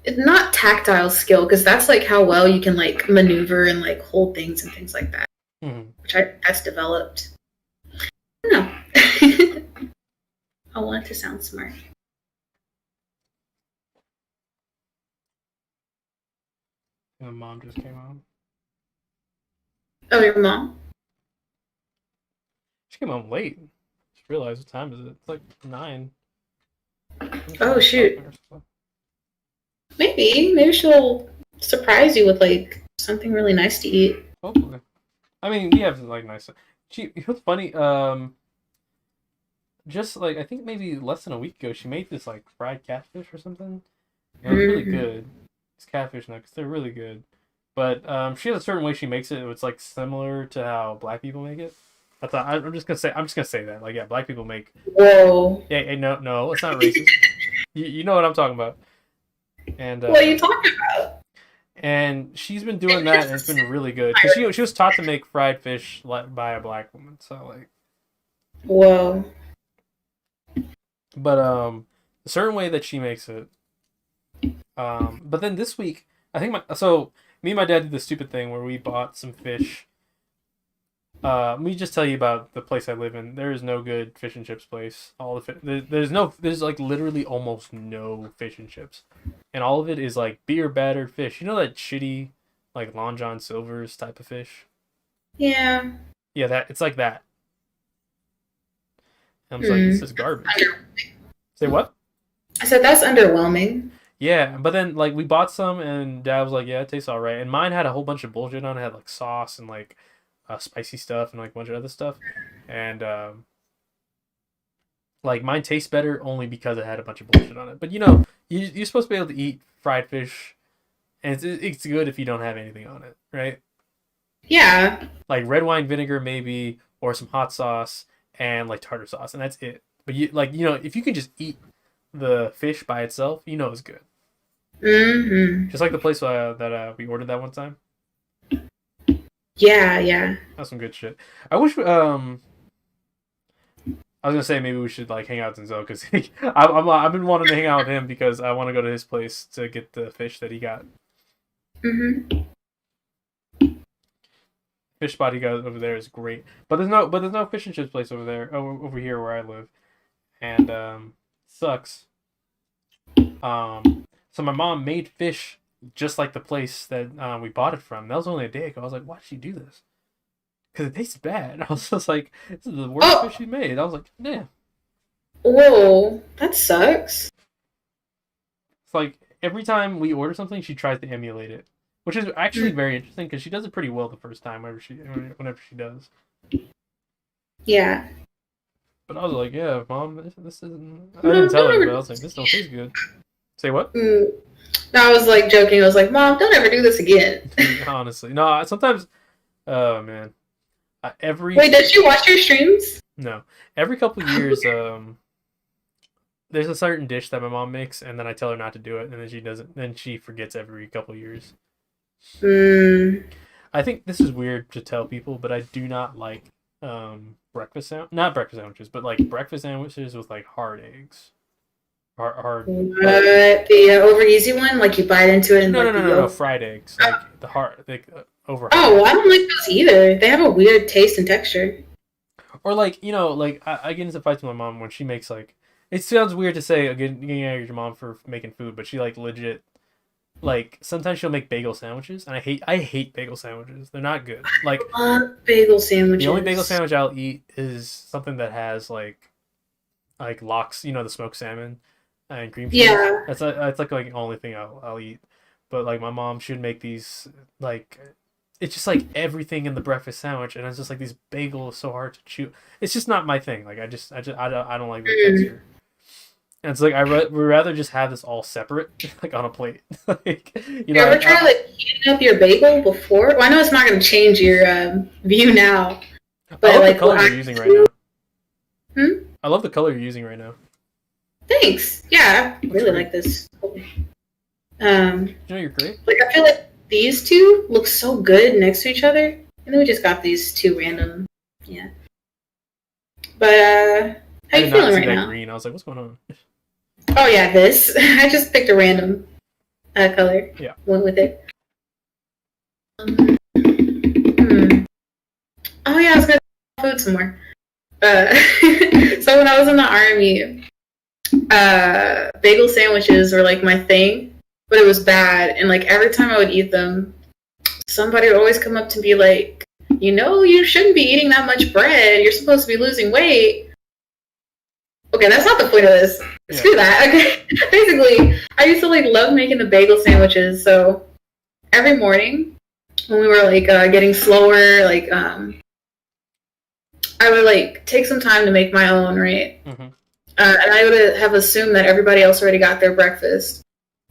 it's not tactile skill because that's like how well you can like maneuver and like hold things and things like that, which that's developed. I don't know. I want it to sound smart. My mom just came on. Oh, your mom? She came home late. Just realized what time is it? It's like 9. Oh shoot. Maybe she'll surprise you with like something really nice to eat. Hopefully. I mean, we have like nice. It was funny. Just like I think maybe less than a week ago, she made this like fried catfish or something. It was really good. It's catfish nuggets. They're really good. But she has a certain way she makes it. It's like similar to how black people make it. I'm just gonna say that. Like, yeah, black people make. Whoa. Yeah, no, it's not racist. you know what I'm talking about. And what are you talking about? And she's been doing that, and it's been really good. Because she was taught to make fried fish by a black woman. So like. Whoa. But a certain way that she makes it. But then this week, I think me and my dad did the stupid thing where we bought some fish. Let me just tell you about the place I live in. There is no good fish and chips place. There's like literally almost no fish and chips, and all of it is like beer battered fish. You know that shitty like Long John Silver's type of fish. Yeah. Yeah, it's like that. I'm just like, this Hmm. is garbage. Say what? I said that's underwhelming. Yeah, but then like we bought some, and Dad was like, "Yeah, it tastes all right." And mine had a whole bunch of bullshit on it. It had like sauce and like spicy stuff and like a bunch of other stuff, and like mine tastes better only because it had a bunch of bullshit on it. But you're supposed to be able to eat fried fish, and it's good if you don't have anything on it, right? Yeah. Like red wine vinegar maybe, or some hot sauce and like tartar sauce, and that's it. But if you can just eat the fish by itself, it's good. Hmm. Just like the place that we ordered that one time. Yeah, yeah. That's some good shit. I wish I was gonna say maybe we should like hang out with Denzel because I've been wanting to hang out with him because I want to go to his place to get the fish that he got. Hmm. Fish spot he got over there is great, but there's no fish and chips place over there over here where I live, and sucks. So my mom made fish just like the place that we bought it from. That was only a day ago. I was like, why did she do this? Because it tastes bad. I was just like, this is the worst Oh, fish she made. I was like, yeah. whoa, that sucks. It's like every time we order something, she tries to emulate it, which is actually Mm. very interesting because she does it pretty well the first time whenever she does. Yeah. But I was like, yeah, mom, this isn't. I didn't No, tell don't her, but I ever. was like, this don't taste good. Say what? Mm. No, I was like joking. I was like, Mom, don't ever do this again. Honestly, no. Sometimes, oh man, Wait, does she watch your streams? no, every couple years, there's a certain dish that my mom makes, and then I tell her not to do it, and then she doesn't. Then she forgets every couple years. Mm. I think this is weird to tell people, but I do not like not breakfast sandwiches, but like breakfast sandwiches with like hard eggs. Hard What? The over easy one? Like you bite into it and like the no, yolk? fried eggs, like the hard like over hard Oh, well, I eggs. don't like those either. They have a weird taste and texture. Or like like I get into fights with my mom when she makes like it sounds weird to say getting angry at your mom for making food, but she like legit like sometimes she'll make bagel sandwiches, and I hate bagel sandwiches. They're not good. Like Bagel the only bagel sandwiches. sandwich I'll eat is something that has like lox, the smoked salmon and cream cheese. Yeah. That's like the only thing I'll eat. But like my mom should make these like it's just like everything in the breakfast sandwich, and it's just like these bagels so hard to chew. It's just not my thing. Like I don't like the Mm. texture. And it's like would rather just have this all separate, like on a plate. Like You ever try like heating up your bagel before? Well, I know it's not going to change your view now, I but love the like color what I you're using right now. Hmm? I love the color you're using right now. Thanks. Yeah, I Looks really great. like this. Um, You're great. like I feel like these two look so good next to each other, and then we just got these two random. Yeah. But how I you did not feeling see right that now? green. I was like, what's going on? Oh yeah, this. I just picked a random color. Yeah. Went with it. Hmm. Oh yeah, I was gonna talk about food some more. So when I was in the army, bagel sandwiches were like my thing, but it was bad. And like every time I would eat them, somebody would always come up to me like, you shouldn't be eating that much bread. You're supposed to be losing weight. Okay, that's not the point of this. Yeah. Screw that. Okay. Basically, I used to like love making the bagel sandwiches. So every morning when we were like getting slower, like I would like take some time to make my own, right? Mm-hmm. And I would have assumed that everybody else already got their breakfast.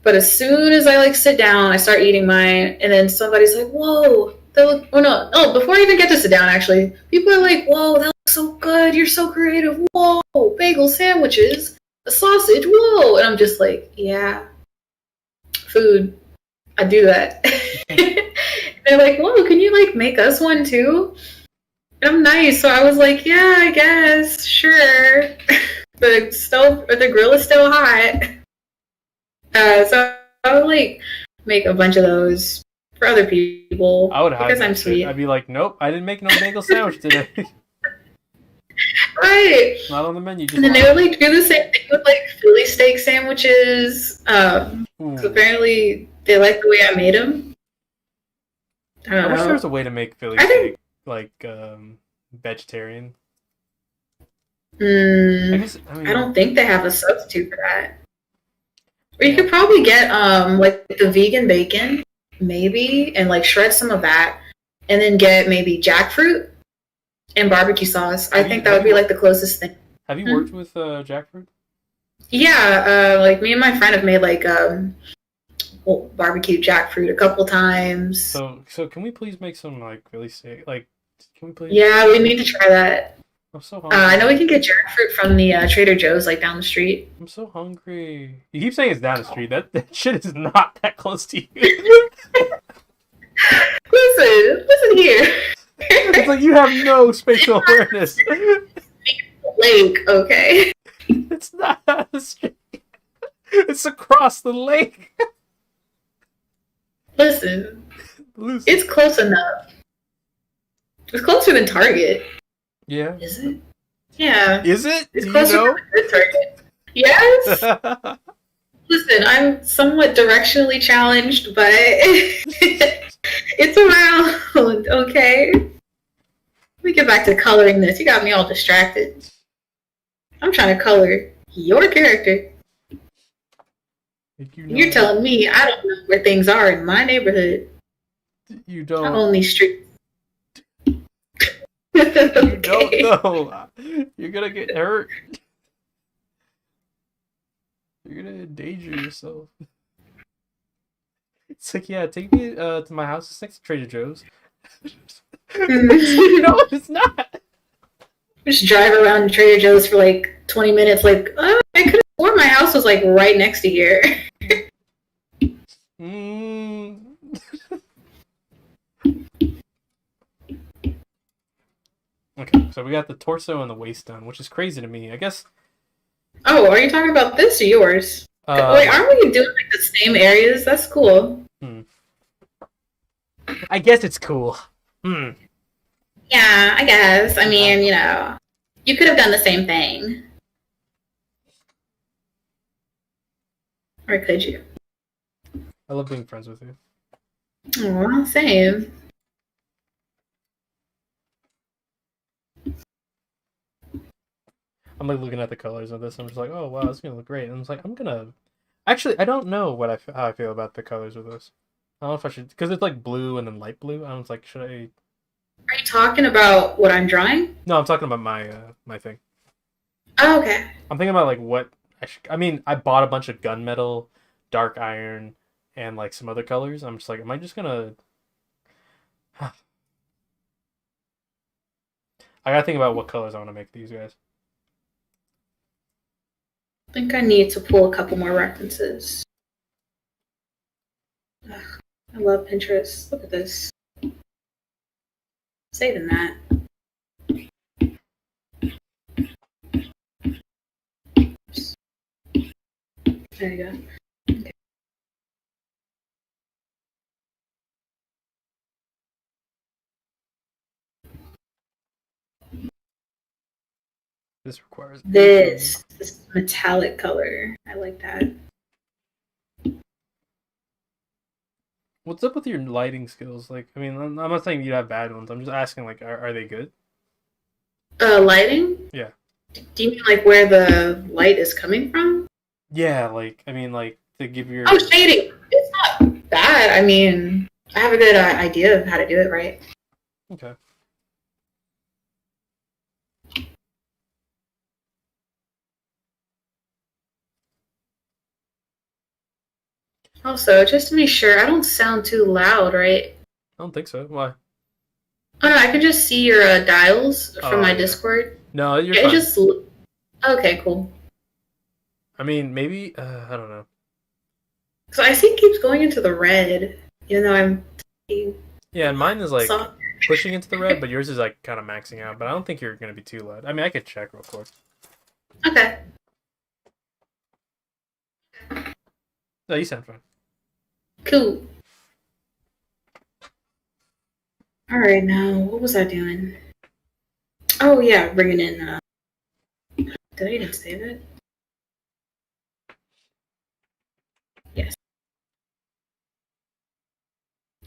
But as soon as I like sit down, I start eating mine, and then somebody's like, "Whoa, that look!" Oh no, oh, before I even get to sit down, actually, people are like, "Whoa, that looks so good! You're so creative! Whoa, bagel sandwiches, a sausage! Whoa!" And I'm just like, "Yeah, food. I do that." They're like, "Whoa, can you like make us one too?" And I'm nice, so I was like, "Yeah, I guess, sure." The grill is still hot. So I would like make a bunch of those for other people I would hide because I'm that shit. sweet. I'd be like, nope, I didn't make no bagel sandwich today. Right. Not on the menu. Just And then they would like do the same thing with like Philly steak sandwiches. 'Cause apparently they like the way I made them. I I don't wish there was know. a way to make Philly I think steak like vegetarian. I Mm, guess I I mean don't think they have a substitute for that. Or you yeah. could probably get like the vegan bacon, maybe, and like shred some of that, and then get maybe jackfruit and barbecue sauce. I Have you think that would be like the closest thing. have you Hmm? worked with jackfruit? Yeah, like me and my friend have made like well, barbecue jackfruit a couple times. So can we please make some like really sick like can we please? Yeah, we need to try that. I'm so I know we hungry. can get jackfruit from the Trader Joe's like down the street. I'm so hungry. You keep saying it's down the street. That shit is not that close to you. Listen here. It's like you have no spatial awareness. Lake, okay? It's not down the street. It's across the lake. Listen, Lucy. it's close enough. It's closer than Target. Yeah. Is it? Yeah. Is it? It's Do you closer know? than Target. Yes. Listen, I'm somewhat directionally challenged, but it's around. Okay. Let me get back to coloring this. You got me all distracted. I'm trying to color your character. You're telling me I don't know where things are in my neighborhood. You I don't. own these streets. You don't Okay. know. You're gonna get hurt. You're gonna endanger yourself. It's like, yeah, take me to my house. It's next to Trader Joe's. No, it's not. Just drive around Trader Joe's for like 20 minutes. Like, oh, I could have sworn my house was like right next to here. Mm. Okay, so we got the torso and the waist done, which is crazy to me. I guess. Oh, are you talking about this or yours? Wait, aren't we doing like the same areas? That's cool. I guess it's cool. Hmm. Yeah, I guess. I mean, you know, you could have done the same thing. Or could you? I love being friends with you. Aw, same. I'm like looking at the colors of this. I'm just like, oh wow, it's gonna look great. And I'm just like, I'm gonna. Actually, I don't know how I feel about the colors of this. I don't know if I should, because it's like blue and then light blue. I was like, should I? Are you talking about what I'm drawing? No, I'm talking about my my thing. Oh, okay. I'm thinking about like what I should. I mean, I bought a bunch of gunmetal, dark iron, and like some other colors. I'm just like, am I just gonna? I gotta think about what colors I want to make these guys. I think I need to pull a couple more references. Ugh, I love Pinterest. Look at this. Saving that. Oops. There you go. Okay. This requires This metallic color. I like that. What's up with your lighting skills? Like, I mean, I'm not saying you have bad ones. I'm just asking, like, are they good? Lighting? Yeah. Do you mean like where the light is coming from? Yeah, like, I mean, like, to give your. Oh, shading. It's not bad. I mean, I have a good idea of how to do it right. Okay. Also, just to be sure, I don't sound too loud, right? I don't think so. Why? Oh no, I can just see your dials from my Yeah. Discord. No, you're Yeah, fine. it just okay, cool. I mean, maybe, I don't know. So I see it keeps going into the red, even though I'm Yeah, and mine is, like, soft. pushing into the red, but yours is, like, kind of maxing out. But I don't think you're going to be too loud. I mean, I could check real quick. Okay. No, you sound fine. Cool. All right, now what was I doing? Oh yeah, bringing in. Did I even save it? Yes.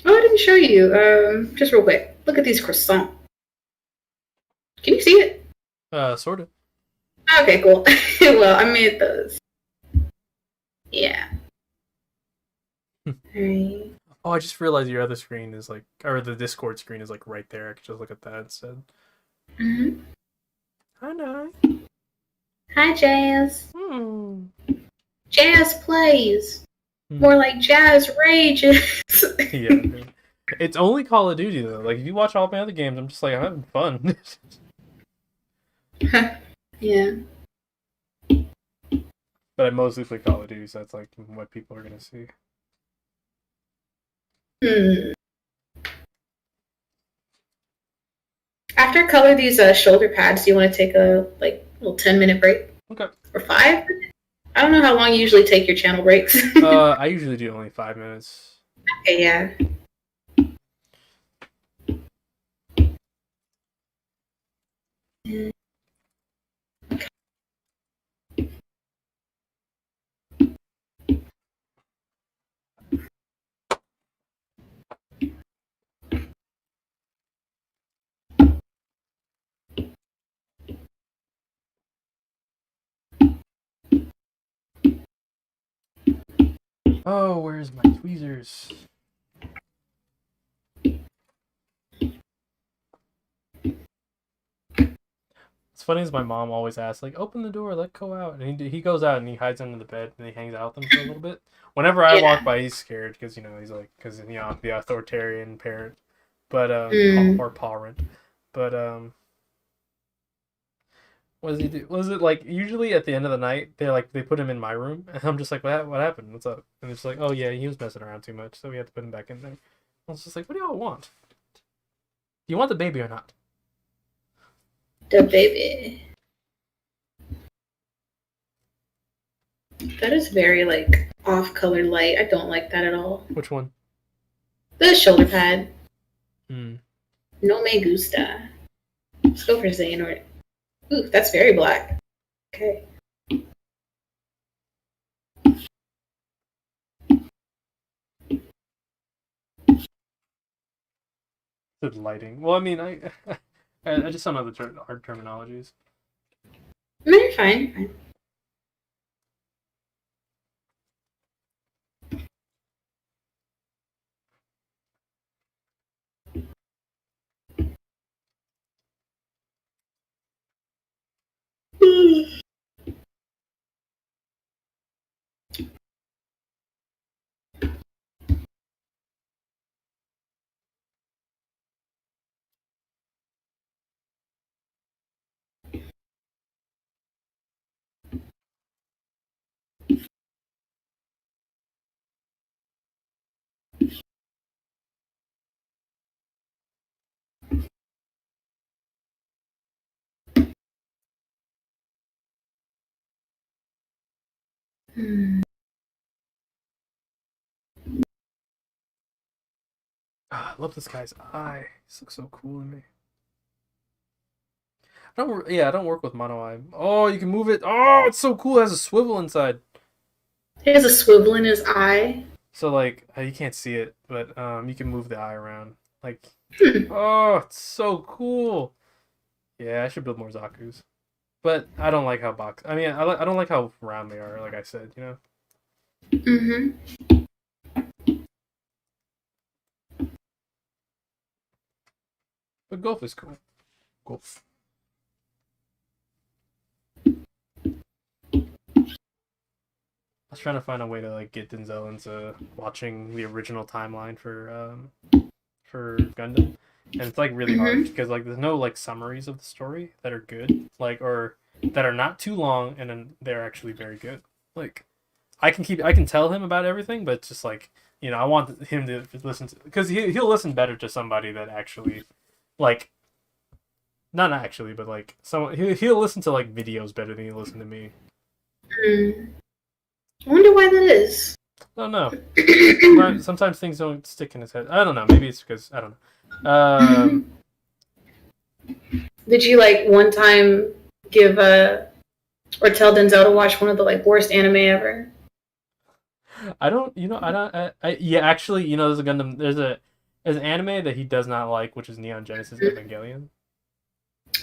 Oh, I didn't show you. Just real quick. Look at these croissants. Can you see it? Sort of. Okay, cool. Well, I made those. Yeah. Alright. Oh, I just realized your other screen is like, or the Discord screen is like right there. I could just look at that instead. Mm-hmm. I know. Hi, Jazz. Hmm. Jazz plays. Hmm. More like Jazz rages. Yeah, dude. It's only Call of Duty though. Like if you watch all my other games, I'm just like I'm having fun. Yeah. But I mostly play Call of Duty, so that's like what people are gonna see. Hmm. After color these shoulder pads, do you want to take a like little 10-minute break Okay. or 5? I don't know how long you usually take your channel breaks. I usually do only 5 minutes. Okay, yeah. Oh, where's my tweezers? It's funny as my mom always asks, like, open the door, let go out. And he goes out and he hides under the bed and he hangs out with them for a little bit. Whenever I walk Yeah. by, he's scared because, he's like, because, I'm the authoritarian parent. But, Mm. or parent. But, what does he do? Was it like, usually at the end of the night, they put him in my room. And I'm just like, what happened? What's up? And it's like, oh yeah, he was messing around too much. So we had to put him back in there. I was just like, what do y'all want? Do you want the baby or not? The baby. That is very like off color light. I don't like that at all. Which one? The shoulder pad. Hmm. No me gusta. Let's go for Xehanort. Ooh, that's very black. Okay. The lighting. Well, I mean, I just don't know the hard terminologies. No, you're fine. You're fine. Hmm. Ah, I love this guy's eye. This looks so cool to me. I don't work with mono eye. Oh, you can move it. Oh, it's so cool. It has a swivel inside. He has a swivel in his eye. So like you can't see it, but you can move the eye around. Like, Hmm. oh, it's so cool. Yeah, I should build more Zaku's. But I don't like how box. I mean, I don't like how round they are. Like I said. Mm-hmm. But golf is cool. Golf. I was trying to find a way to like get Denzel into watching the original timeline for Gundam, and it's like really hard Mm-hmm. because like there's no like summaries of the story that are good, like or that are not too long, and then they're actually very good. Like I can tell him about everything, but it's just like I want him to listen to because he'll listen better to somebody that actually like not actually, but like someone he'll listen to like videos better than he'll listen to me. Mm. I wonder why that is. I don't know. Sometimes things don't stick in his head. I don't know. Maybe it's because I don't know. Did you like one time give or tell Denzel to watch one of the like worst anime ever? I don't. I don't. Yeah, actually, there's a Gundam. There's an anime that he does not like, which is Neon Genesis Evangelion.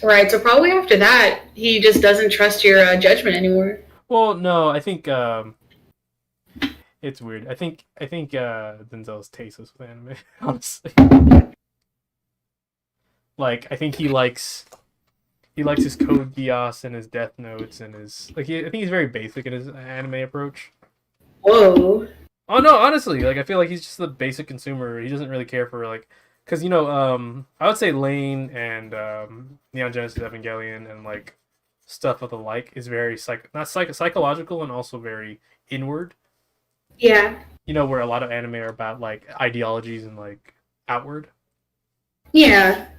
Right. So probably after that, he just doesn't trust your judgment anymore. Well, no, I think it's weird. I think Denzel's tasteless with anime. Honestly, like I think he likes his Code Geass and his Death Notes and his I think he's very basic in his anime approach. Whoa. Oh no, honestly, like I feel like he's just the basic consumer. He doesn't really care for like, because I would say Lane and Neon Genesis Evangelion and like stuff of the like is very psychological and also very inward. Yeah. Where a lot of anime are about like ideologies and like outward. Yeah.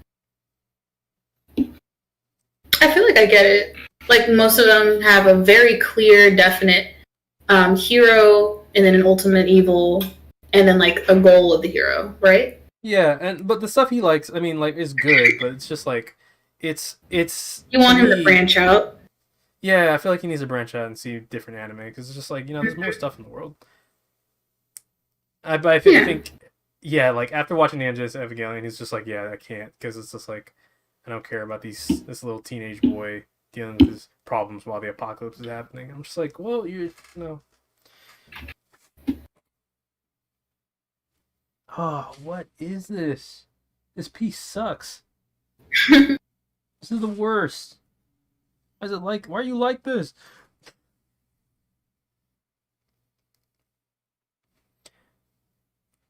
I feel like I get it. Like most of them have a very clear, definite hero, and then an ultimate evil, and then like a goal of the hero, right? Yeah, but the stuff he likes, I mean, like is good, but it's just like it's You to want him to me. branch out. Yeah, I feel like he needs to branch out and see different anime because it's just like there's more stuff in the world. But I Yeah. think, yeah, like after watching Ninjas Evangelion, he's just like, yeah, I can't because it's just like I don't care about this little teenage boy dealing with his problems while the apocalypse is happening. I'm just like, well, you know. Oh, what is this? This piece sucks. This is the worst. Why is it like? Why are you like this?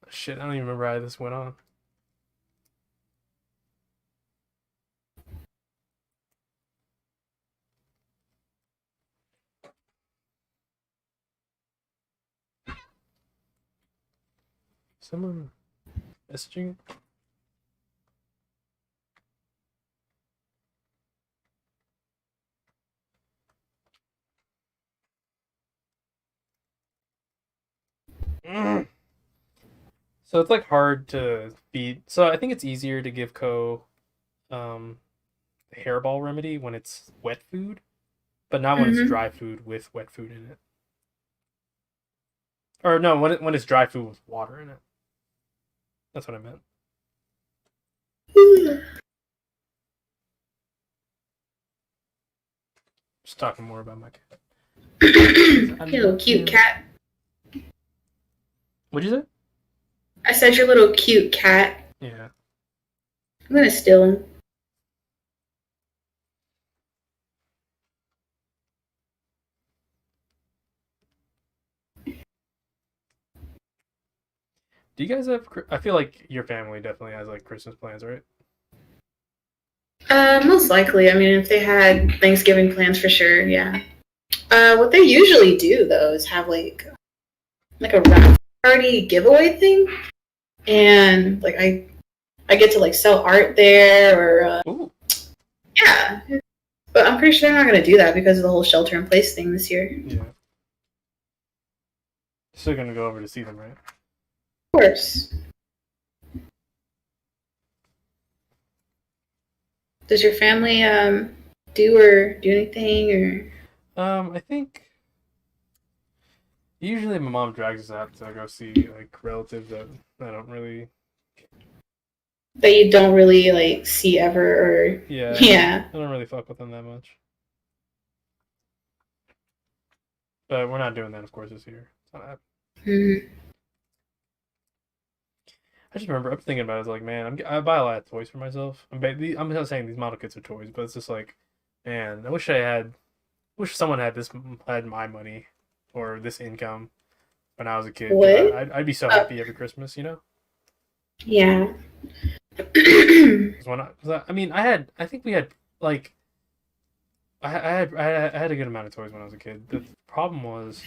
Shit, I don't even remember how this went on. Someone messaging? Mm. So it's like hard to feed. So I think it's easier to give Ko um, a hairball remedy when it's wet food, but not when it's Mm-hmm. dry food with wet food in it. Or no, when it's dry food with water in it. That's what I meant. Just talking more about my cat. Your little cute cat. What'd you say? I said your little cute cat. Yeah. I'm gonna steal him. Do you guys have? I feel like your family definitely has like Christmas plans, right? Most likely. I mean, if they had Thanksgiving plans for sure, yeah. What they usually do though is have like a wrap party giveaway thing, and like I get to like sell art there or Ooh. yeah. But I'm pretty sure they're not gonna do that because of the whole shelter in place thing this year. Yeah. Still gonna go over to see them, right? Of course. Does your family do anything or I think usually my mom drags us out to go see like relatives that I don't really. that you don't really like see ever or Yeah. yeah. I don't really fuck with them that much. But we're not doing that, of course, this year. It's not happening. Mm-hmm. I just remember I'm thinking about it. It's like, man, I buy a lot of toys for myself. I'm not saying these model kits are toys, but it's just like, man, wish someone had my money or this income when I was a kid. 'Cause What? I'd be so happy every Christmas, you know. Yeah. 'Cause I mean, I think we had like, I had a good amount of toys when I was a kid. The problem was,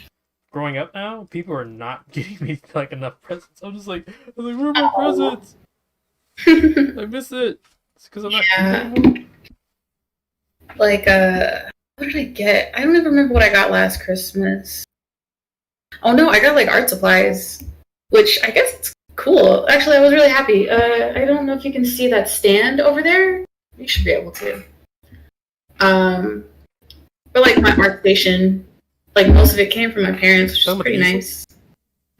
growing up now, people are not getting me like enough presents. I was like, where are my Oh. presents? I miss it. It's because I'm not cute Yeah. anymore. Like what did I get? I don't even remember what I got last Christmas. Oh no, I got like art supplies, which I guess it's cool. Actually, I was really happy. I don't know if you can see that stand over there. You should be able to. Um, but like my art station, like most of it came from my parents, which is Talking about the pretty easel? nice.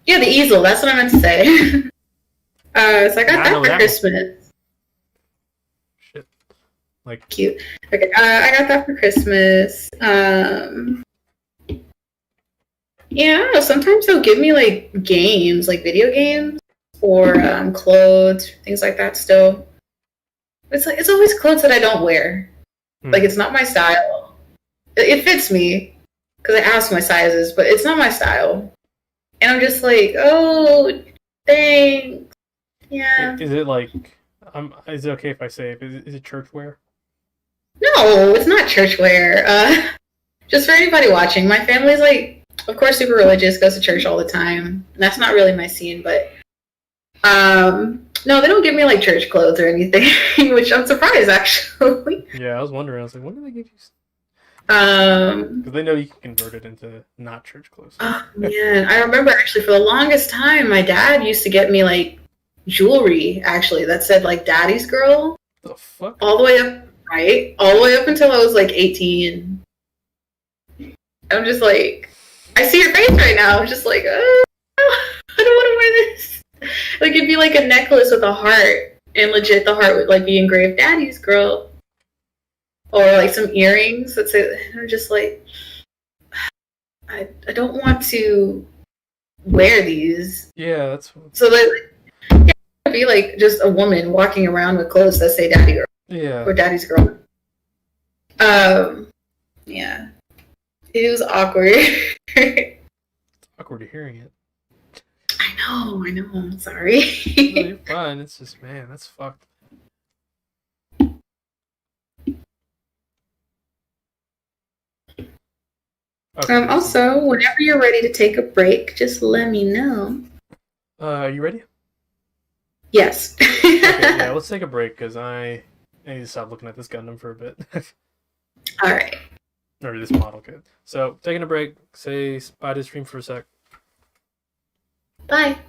Yeah, the easel. That's what I meant to say. So I got I know that for that one. Christmas. Shit. Like, Cute. Okay, I got that for Christmas. Yeah, I don't know. Sometimes they'll give me like games, like video games, or clothes, things like that. Still, it's always clothes that I don't wear. Like it's not my style. It fits me because I ask my sizes, but it's not my style. And I'm just like, oh, thanks. Yeah. Is it like, is it okay if I say, is it church wear? No, it's not church wear. Just for anybody watching, my family's like, of course, super religious, goes to church all the time. And that's not really my scene, but no, they don't give me like church clothes or anything, which I'm surprised actually. Yeah, I was wondering. I was like, when do they give you? Because they know you can convert it into not church clothes. Oh man, I remember actually for the longest time, my dad used to get me like jewelry actually that said like "Daddy's Girl." The fuck? All the way up, right? All the way up until I was like 18. I'm just like, I see your face right now. I'm just like, oh, I don't want to wear this. Like it'd be like a necklace with a heart, and legit the heart would like be engraved "Daddy's Girl," or like some earrings that say. And I'm just like, I don't want to wear these. Yeah, that's. So that yeah, it'd be like just a woman walking around with clothes that say "Daddy Girl" Yeah. or "Daddy's Girl." Yeah, it was awkward. It's awkward hearing it. I know. I'm sorry. No, you're fine. It's just, man, that's fucked. Okay. Also, whenever you're ready to take a break, just let me know. Are you ready? Yes. Okay, yeah, let's take a break because I need to stop looking at this Gundam for a bit. All right. Or this model kit. So, taking a break. Say bye to the stream for a sec. Bye.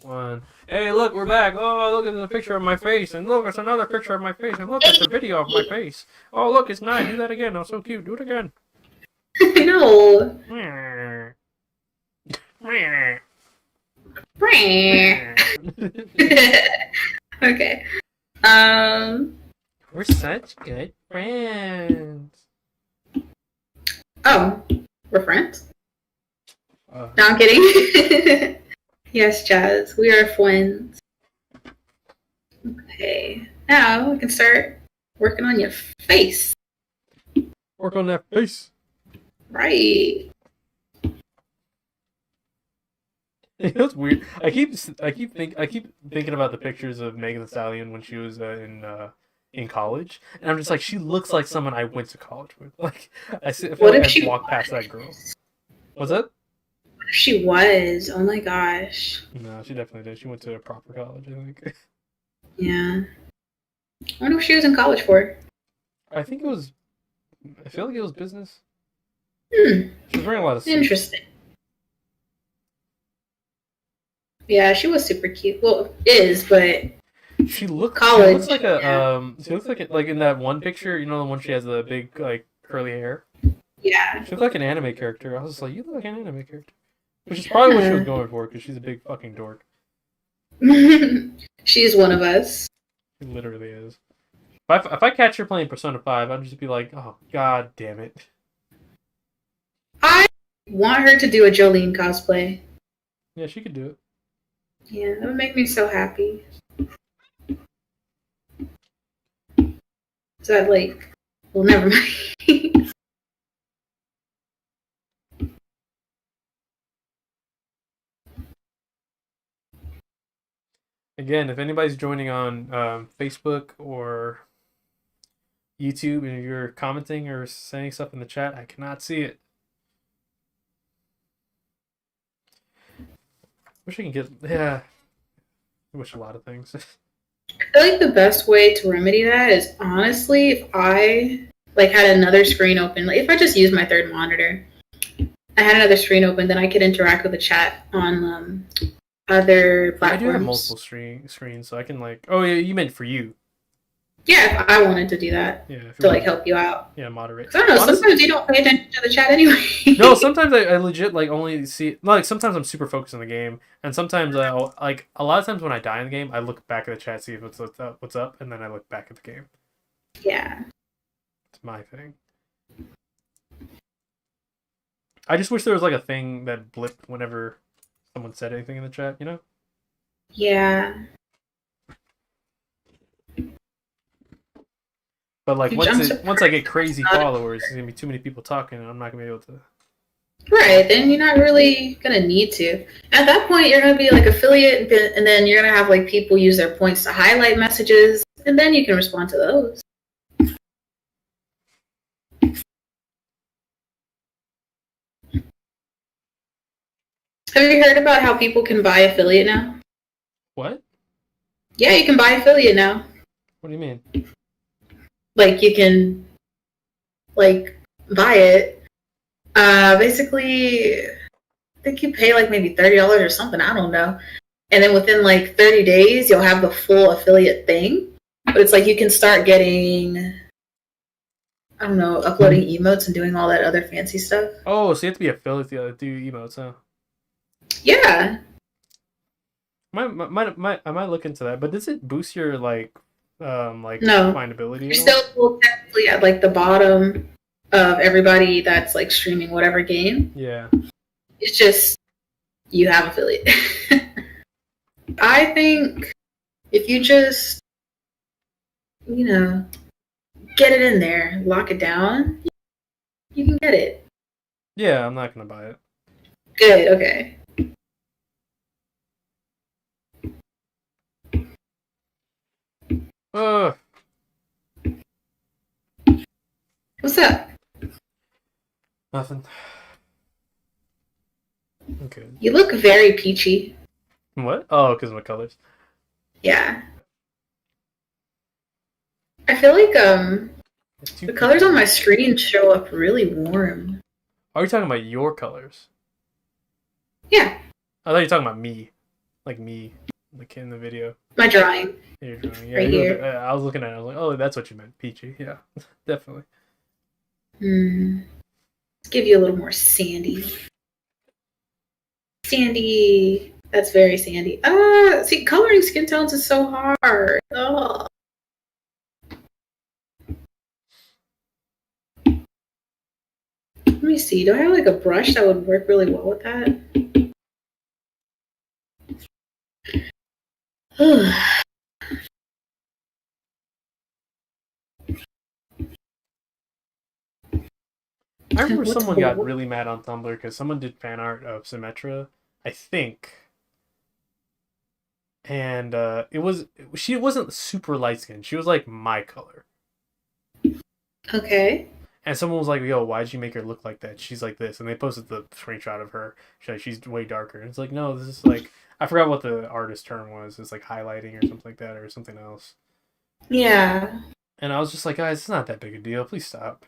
one. Hey, look, we're back. Oh, look at the picture of my face, and look, it's another picture of my face, and look, it's a video of my face. Oh, look, it's 9. Do that again. Oh, so cute. Do it again. No. Okay. We're such good friends. Oh, we're friends? Uh, No, I'm kidding. Yes, Jazz, we are friends. Okay. Now we can start working on your face. work on that face. Right. It's weird. I keep thinking about the pictures of Megan Thee Stallion when she was in college, and I'm just like, she looks like someone I went to college with. Like, I feel What like if I she walked past that girl. What's that? What if she was? Oh my gosh. No, she definitely did. She went to a proper college, I think. Yeah. I wonder what she was in college for. I think it was. I feel like it was business. Hmm. She was wearing a lot of suits. Interesting. Yeah, she was super cute. Well, is, but She looks college. like a Yeah. She looks like in that one picture, you know, the one she has the big like curly hair. Yeah. She looked like an anime character. I was just like, you look like an anime character, which is probably what she was going for because she's a big fucking dork. She's one of us. She literally is. If I catch her playing Persona 5, I'd just be like, oh god damn it. I want her to do a Jolene cosplay. Yeah, she could do it. Yeah, that would make me so happy. So I'd like, well, never mind. Again, if anybody's joining on Facebook or YouTube and you're commenting or saying stuff in the chat, I cannot see it. Wish I can get. Yeah. I wish a lot of things. I feel like the best way to remedy that is honestly if I like had another screen open, like if I just used my third monitor, I had another screen open, then I could interact with the chat on other I platforms. do have multiple screens, so I can like. Oh yeah, you meant for you. Yeah, if I wanted to do that Yeah. to like help you out. Yeah, moderate. 'Cause I don't know. Honestly, Sometimes you don't pay attention to the chat anyway. no, sometimes I legit like only see like sometimes I'm super focused on the game, and sometimes I'll like a lot of times when I die in the game, I look back at the chat, see if what's up, and then I look back at the game. Yeah. It's my thing. I just wish there was like a thing that blipped whenever someone said anything in the chat, you know? Yeah. But like Which once I get crazy followers, there's gonna be too many people talking, and I'm not gonna be able to. Right, then you're not really gonna need to. At that point, you're gonna be like affiliate, and then you're gonna have like people use their points to highlight messages, and then you can respond to those. Have you heard about how people can buy affiliate now? What? Yeah, you can buy affiliate now. What do you mean? Like you can, like, buy it. Basically, I think you pay like maybe $30 or something. I don't know. And then within like 30 days, you'll have the full affiliate thing. But it's like you can start getting, I don't know, uploading emotes and doing all that other fancy stuff. Oh, so you have to be affiliate to do emotes, huh? Yeah. I might look into that. But does it boost your like No. findability? You're still technically at like the bottom of everybody that's like streaming whatever game. Yeah. It's just you have affiliate. I think if you just, you know, get it in there, lock it down, you can get it. Yeah, I'm not gonna buy it. Good, okay. What's up? Nothing. Okay. You look very peachy. What? Oh, because of my colors. Yeah. I feel like the colors on my screen show up really warm. Are you talking about your colors? Yeah. I thought you were talking about me. like me, like in the video. My drawing. You're drawing. Yeah, right here. I was looking at it. I was like, oh, that's what you meant, peachy. Yeah, definitely. Let's give you a little more sandy. Sandy. That's very sandy. See, coloring skin tones is so hard. Oh. Let me see. Do I have like a brush that would work really well with that? I remember someone got really mad on Tumblr because someone did fan art of Symmetra, I think, and she wasn't super light skinned. She was like my color. Okay. And someone was like, "Yo, why'd you make her look like that? She's like this." And they posted the screenshot of her. She's way darker. And it's like, no, this is like, I forgot what the artist term was. It's like highlighting or something like that, or something else. Yeah. And I was just like, guys, it's not that big a deal. Please stop.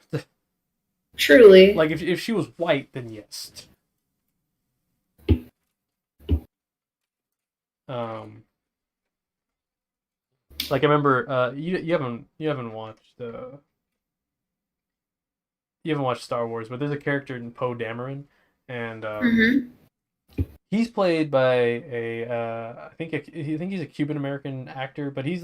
Truly. Like, if she was white, then yes. Like I remember, you haven't watched you haven't watched Star Wars, but there's a character in Poe Dameron, and he's played by I think he's a Cuban American actor, but he's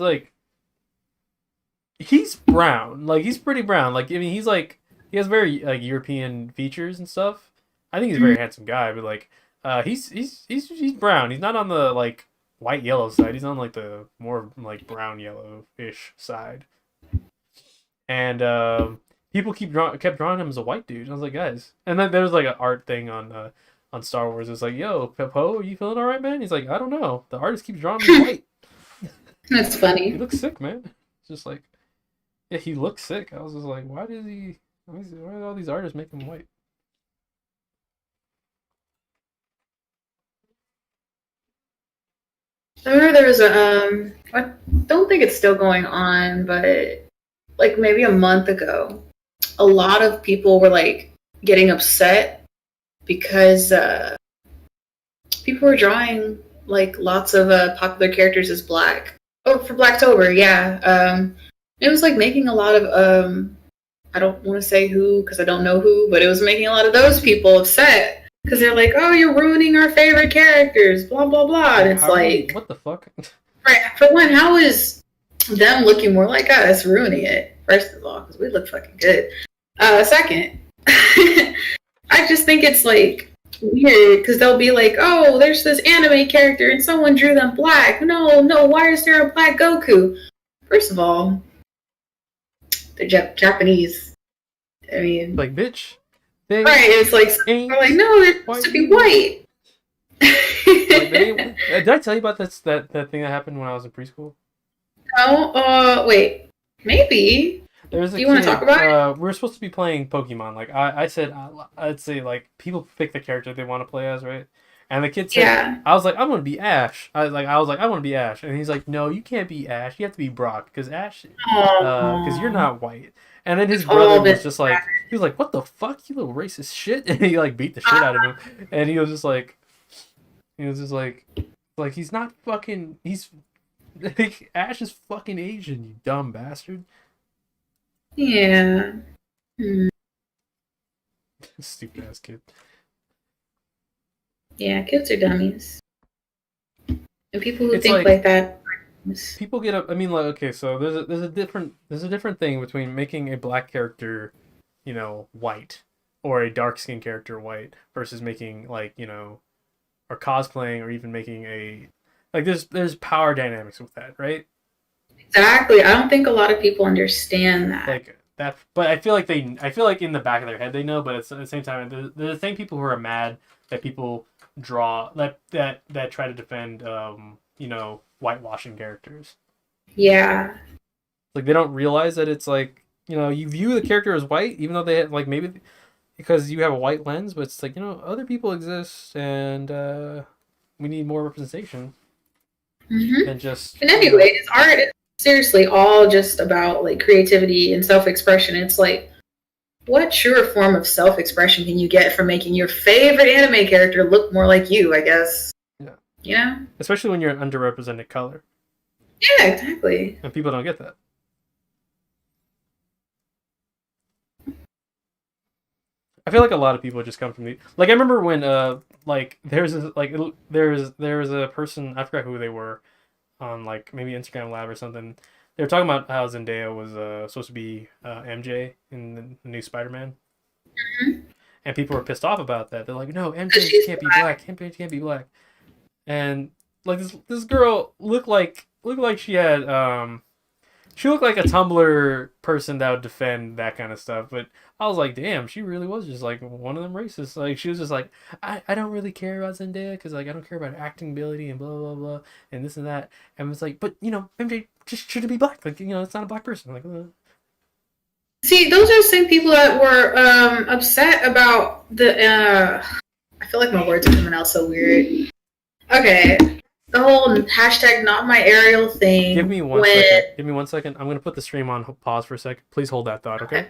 brown, like he's pretty brown. Like I mean, he has very like European features and stuff. I think he's a very handsome guy, but like he's brown. He's not on the like white yellow side. He's on like the more like brown yellow-ish side. And people kept drawing him as a white dude. And I was like, guys. And then there was like an art thing on Star Wars. It's like, yo, Poe, are you feeling all right, man? He's like, I don't know. The artist keeps drawing me white. That's funny. He looks sick, man. It's just like, yeah, he looks sick. I was just like, why did all these artists make him white? I remember there was I don't think it's still going on, but like maybe a month ago, a lot of people were like getting upset because people were drawing like lots of popular characters as black. Oh, for Blacktober, yeah. It was like making a lot of I don't want to say who because I don't know who, but it was making a lot of those people upset because they're like, oh, you're ruining our favorite characters, blah blah blah. And it's like, what the fuck? Right. For one, how is them looking more like us ruining it? First of all, because we look fucking good. Second, I just think it's like weird because they'll be like, oh, there's this anime character and someone drew them black. No, why is there a black Goku? First of all, they're Japanese. I mean, like, bitch. Right, it's like, we're like, no, they're supposed to be white. Like, did I tell you about that thing that happened when I was in preschool? Oh, wait, maybe. Do you want to talk about it? We were supposed to be playing Pokemon. Like I said, I'd say like people pick the character they want to play as, right? And the kid said, yeah. I was like, I want to be Ash. I was like, I want to be Ash, and he's like, no, you can't be Ash. You have to be Brock because Ash, because you're not white. And then his brother was just like, he was like, what the fuck, you little racist shit, and he like beat the shit out of him, and he was just like, he's not fucking, he's like, Ash is fucking Asian, you dumb bastard. Yeah. Stupid ass kid. Yeah, kids are dummies. And people who think like that. People get up. I mean, like, okay, so there's a different thing between making a black character, you know, white, or a dark skinned character white, versus making like, you know, or cosplaying, or even making a like. There's power dynamics with that, right? Exactly. I don't think a lot of people understand that. Like that, but I feel like in the back of their head they know, but at the same time, they're the same people who are mad that people draw that try to defend, you know, whitewashing characters. Yeah. Like they don't realize that it's like, you know, you view the character as white, even though they have, like, maybe because you have a white lens, but it's like, you know, other people exist, and we need more representation than just. And anyways, art is seriously all just about like creativity and self-expression. It's like, what truer form of self-expression can you get from making your favorite anime character look more like you, I guess? Yeah. You know? Especially when you're an underrepresented color, Yeah, exactly. and people don't get that. I feel like a lot of people just come from the like. I remember when like there was a person, I forgot who they were, on like maybe Instagram Lab or something. They were talking about how Zendaya was supposed to be MJ in the new Spider-Man, Mhm. and people were pissed off about that. They're like, no, Because MJ she's can't be black. black. MJ can't be black. And like this girl looked like she looked like a Tumblr person that would defend that kind of stuff. But I was like, damn, she really was just like one of them racists. Like she was just like, I don't really care about Zendaya because like I don't care about her acting ability and blah blah blah and this and that. And it's like, but MJ just shouldn't be black. Like it's not a black person. Like See, those are the same people that were upset about the. I feel like my words are coming out so weird. Okay, the whole hashtag not my Ariel give thing. me one When second. Give me 1 second. I'm gonna put the stream on pause for a second. Please hold that thought, okay?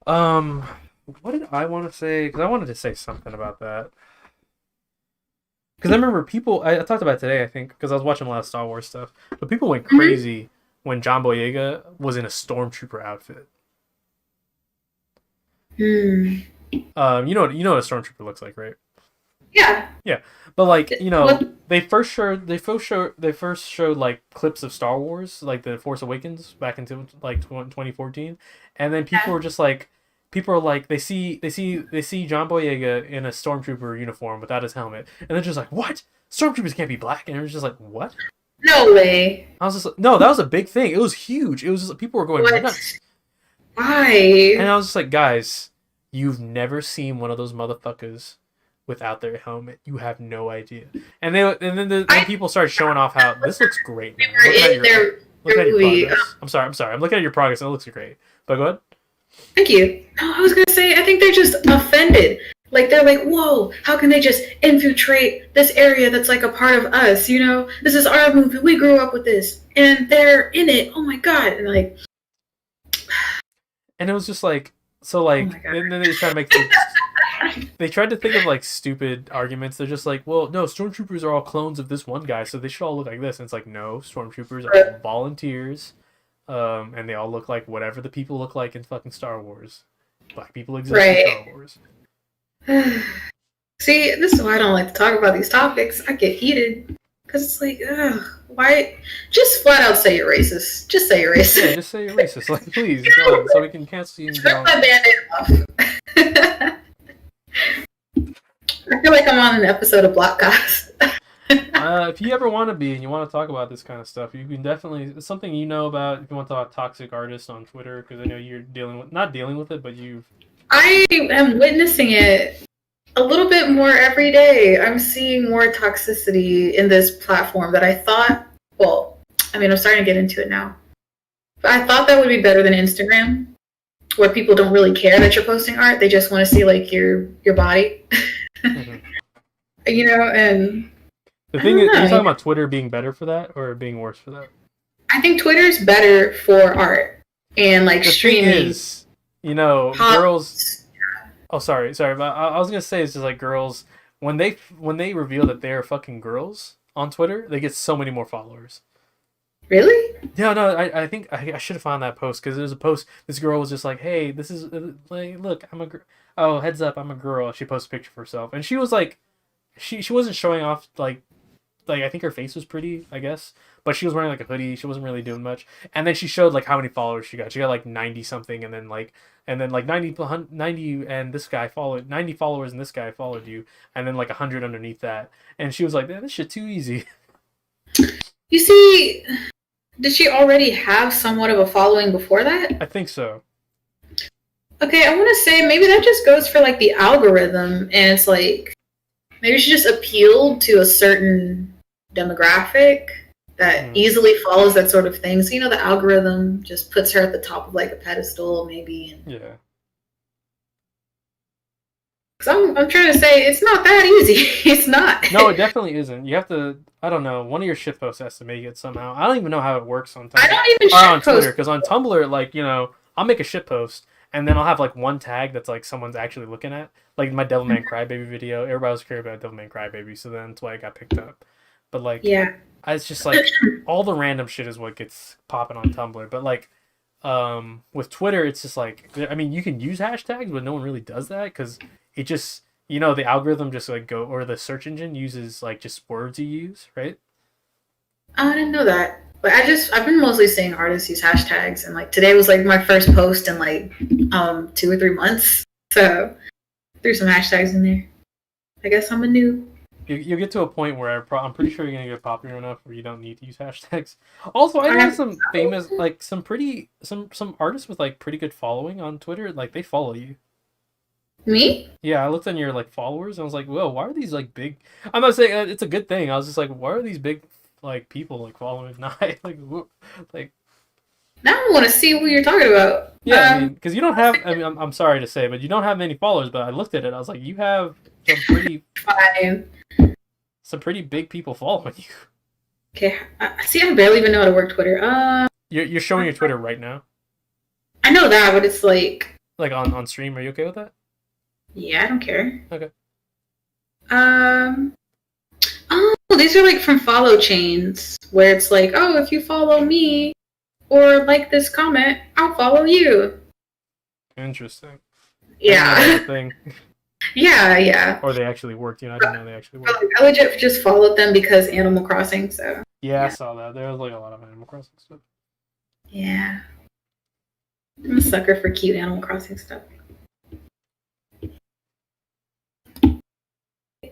Um, what did I want to say? Because I wanted to say something about that. Because I remember people, I talked about it today, I think, because I was watching a lot of Star Wars stuff. But people went Mhm. crazy when John Boyega was in a stormtrooper outfit. Hmm. You know what a stormtrooper looks like, right? Yeah. Yeah, but like What? they first showed like clips of Star Wars, like the Force Awakens, back into like 2014, and then Yeah. people are like they see John Boyega in a stormtrooper uniform without his helmet, and they're just like, what? Stormtroopers can't be black, and it was just like, what? No way. I was just like, no, that was a big thing. It was huge. It was just, people were going What? nuts, and Why? I was just like, guys, you've never seen one of those motherfuckers without their helmet. You have no idea. And then I people started showing off how this looks great, man. were in Looking their at your movie. progress. I'm sorry. I'm looking at your progress and it looks great. But go ahead. Thank you. No, I was gonna say I think they're just offended. Like they're like, whoa, how can they just infiltrate this area that's like a part of us? You know, this is our movie. We grew up with this, and they're in it. Oh my god! And like, And it was just like so oh like my god. and then they tried to think of like stupid arguments. They're just like, well, no, stormtroopers are all clones of this one guy, so they should all look like this. And it's like, no, stormtroopers are all volunteers, and they all look like whatever the people look like in fucking Star Wars. Black people exist in Star Right. Wars. See, this is why I don't like to talk about these topics. I get heated because it's like, ugh, why? Just flat out say you're racist. Just say you're Yeah, racist. just say you're racist. Like, please, go on, so we can cancel you and get Rip on. my band-aid off. I feel like I'm on an episode of Blockcast. If you ever want to be and you want to talk about this kind of stuff, you can definitely. It's something you know about. If you want to talk toxic artists on Twitter, because I know you're not dealing with it, but you've. I am witnessing it a little bit more every day. I'm seeing more toxicity in this platform that I thought, well, I mean, I'm starting to get into it now. But I thought that would be better than Instagram, where people don't really care that you're posting art. They just want to see like your body. Mhm. You know, and The I thing don't is, are you talking know. about Twitter being better for that or being worse for that? I think Twitter's better for art and like The thing streaming. is, Pop. girls. Oh, sorry, but I was gonna say it's just like girls when they reveal that they're fucking girls on Twitter, they get so many more followers. Really? Yeah, no, I think I should have found that post because there was a post. This girl was just like, "Hey, this is like, look, I'm a girl. Oh, heads up, I'm a girl." She posted a picture of herself, and she was like, she wasn't showing off like I think her face was pretty, I guess, but she was wearing like a hoodie. She wasn't really doing much, and then she showed like how many followers she got. She got like 90 something, and then like 90 and this guy followed 90 followers, and this guy followed you, and then like 100 underneath that, and she was like, "Man, this shit too easy." You see, did she already have somewhat of a following before that? I think so. Okay, I want to say maybe that just goes for like the algorithm, and it's like maybe she just appealed to a certain demographic that Mm, easily follows that sort of thing. So you know, the algorithm just puts her at the top of like a pedestal, maybe. And yeah. because I'm trying to say it's not that easy. It's not. No, it definitely isn't. You have to. I don't know. One of your shit posts has to make it somehow. I don't even know how it works on I Tumblr don't even or on shit post. Twitter. Because on Tumblr, like I'll make a shit post and then I'll have like one tag that's like someone's actually looking at, like my Devilman Crybaby video. Everybody was curious about Devilman Crybaby, so then that's why it got picked up. But like, Yeah. it's just like all the random shit is what gets popping on Tumblr. But like, with Twitter, it's just like, I mean, you can use hashtags, but no one really does that because it just, the algorithm just like or the search engine uses like just words you use, right? I didn't know that. But I've been mostly seeing artists use hashtags, and like today was like my first post in like 2 or 3 months. So threw some hashtags in there. I guess I'm a noob. You'll get to a point where I'm pretty sure you're gonna get popular enough where you don't need to use hashtags. Also, I I know have some famous, like some artists with like pretty good following on Twitter. Like they follow you. me? Yeah, I looked on your like followers and I was like, whoa, why are these like big? I'm not saying it's a good thing. I was just like, why are these big like people like following Not like like Now I want to see what you're talking about. yeah, I mean, because you don't have. I mean, I'm sorry to say, but you don't have many followers. But I looked at it, I was like, you have some pretty Fine. some pretty big people following you. Okay. See, I barely even know how to work Twitter. You're showing your Twitter right now, I know that, but it's like, like on stream. Are you okay with that? yeah, I don't care. Okay. Um. Oh, these are like from follow chains where it's like, oh, if you follow me or like this comment, I'll follow you. Interesting. I didn't know that was a Yeah. thing. Yeah, yeah. Or they actually worked. I didn't know they actually But worked. like, I legit just followed them because Animal Crossing. So Yeah, I yeah, saw that. There was like a lot of Animal Crossing stuff. yeah. I'm a sucker for cute Animal Crossing stuff.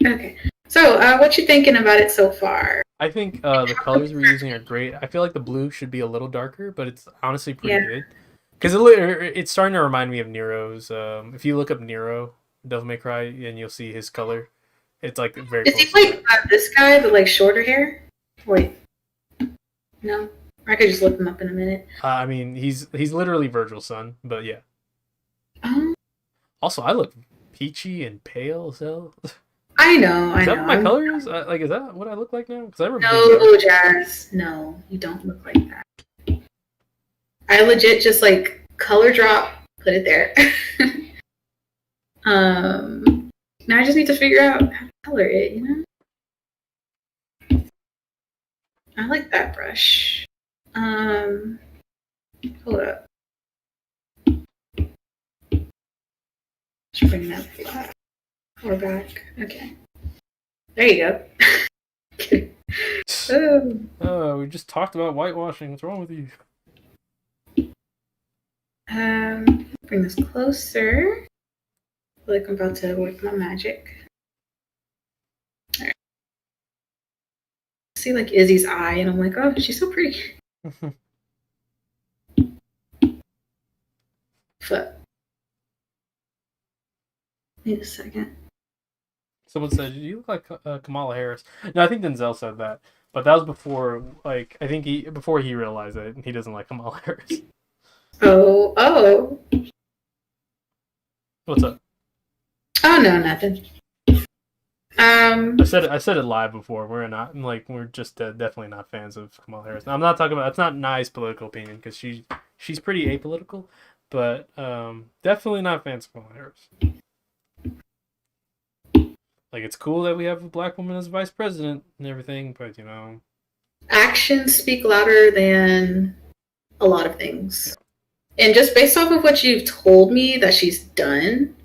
Okay. So, what you thinking about it so far? I think the colors we're using are great. I feel like the blue should be a little darker, but it's honestly pretty Yeah. good. Because it's starting to remind me of Nero's. If you look up Nero, Devil May Cry, and you'll see his color. It's like very Is he close to like that. this guy with like shorter hair? Wait, no. I could just look him up in a minute. I mean, he's literally Virgil's son, but yeah. Um, Also, I look peachy and pale as hell. I know, Is I that know. what my color is? Like, is that what I look like now? Because I remember being dark. No, Jazz. No, you don't look like that. I legit just like color drop, put it there. Now I just need to figure out how to color it. I like that brush. Um, hold up. Just bring that flat. Or back. Okay. There you go. Oh. Oh, we just talked about whitewashing. What's wrong with you? Bring this closer. I feel like I'm about to work my magic. All right. See like Izzy's eye, and I'm like, oh, she's so pretty. Foot. Wait a second. Someone said, "You look like Kamala Harris." No, I think Denzel said that, but that was before. Like, I think before he realized that he doesn't like Kamala Harris. Oh, oh. What's up? Oh, no, nothing. I said it live before. We're just definitely not fans of Kamala Harris. Now, I'm not talking about that's not nice political opinion because she's pretty apolitical, but definitely not fans of Kamala Harris. Like it's cool that we have a black woman as vice president and everything, but Actions speak louder than a lot of things. And just based off of what you've told me that she's done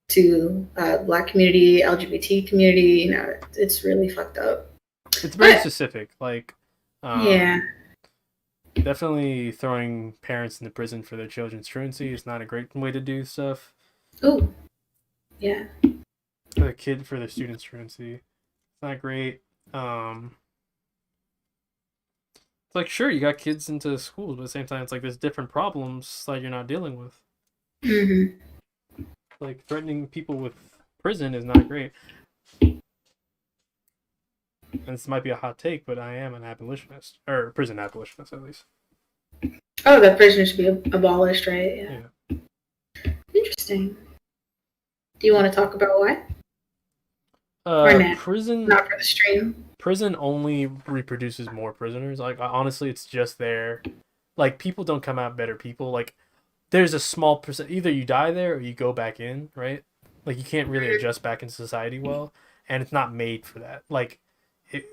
to Black community, LGBT community, it's really fucked up. it's very But specific. Like, yeah, definitely throwing parents into prison for their children's truancy is not a great way to do stuff. oh yeah, For the kid for their students' truancy, it's not great. It's like sure you got kids into schools, but at the same time, it's like there's different problems that you're not dealing with. Mm-hmm. Like threatening people with prison is not great. And this might be a hot take, but I am an abolitionist, or prison abolitionist at least. Oh, that prison should be abolished, right? Yeah. Interesting. Do you want to talk about what? Or not? Prison Not for the stream. prison only reproduces more prisoners. Like honestly, it's just there. Like people don't come out better people. Like there's a small percent. Either you die there or you go back in, right? Like you can't really adjust back into society well, and it's not made for that. Like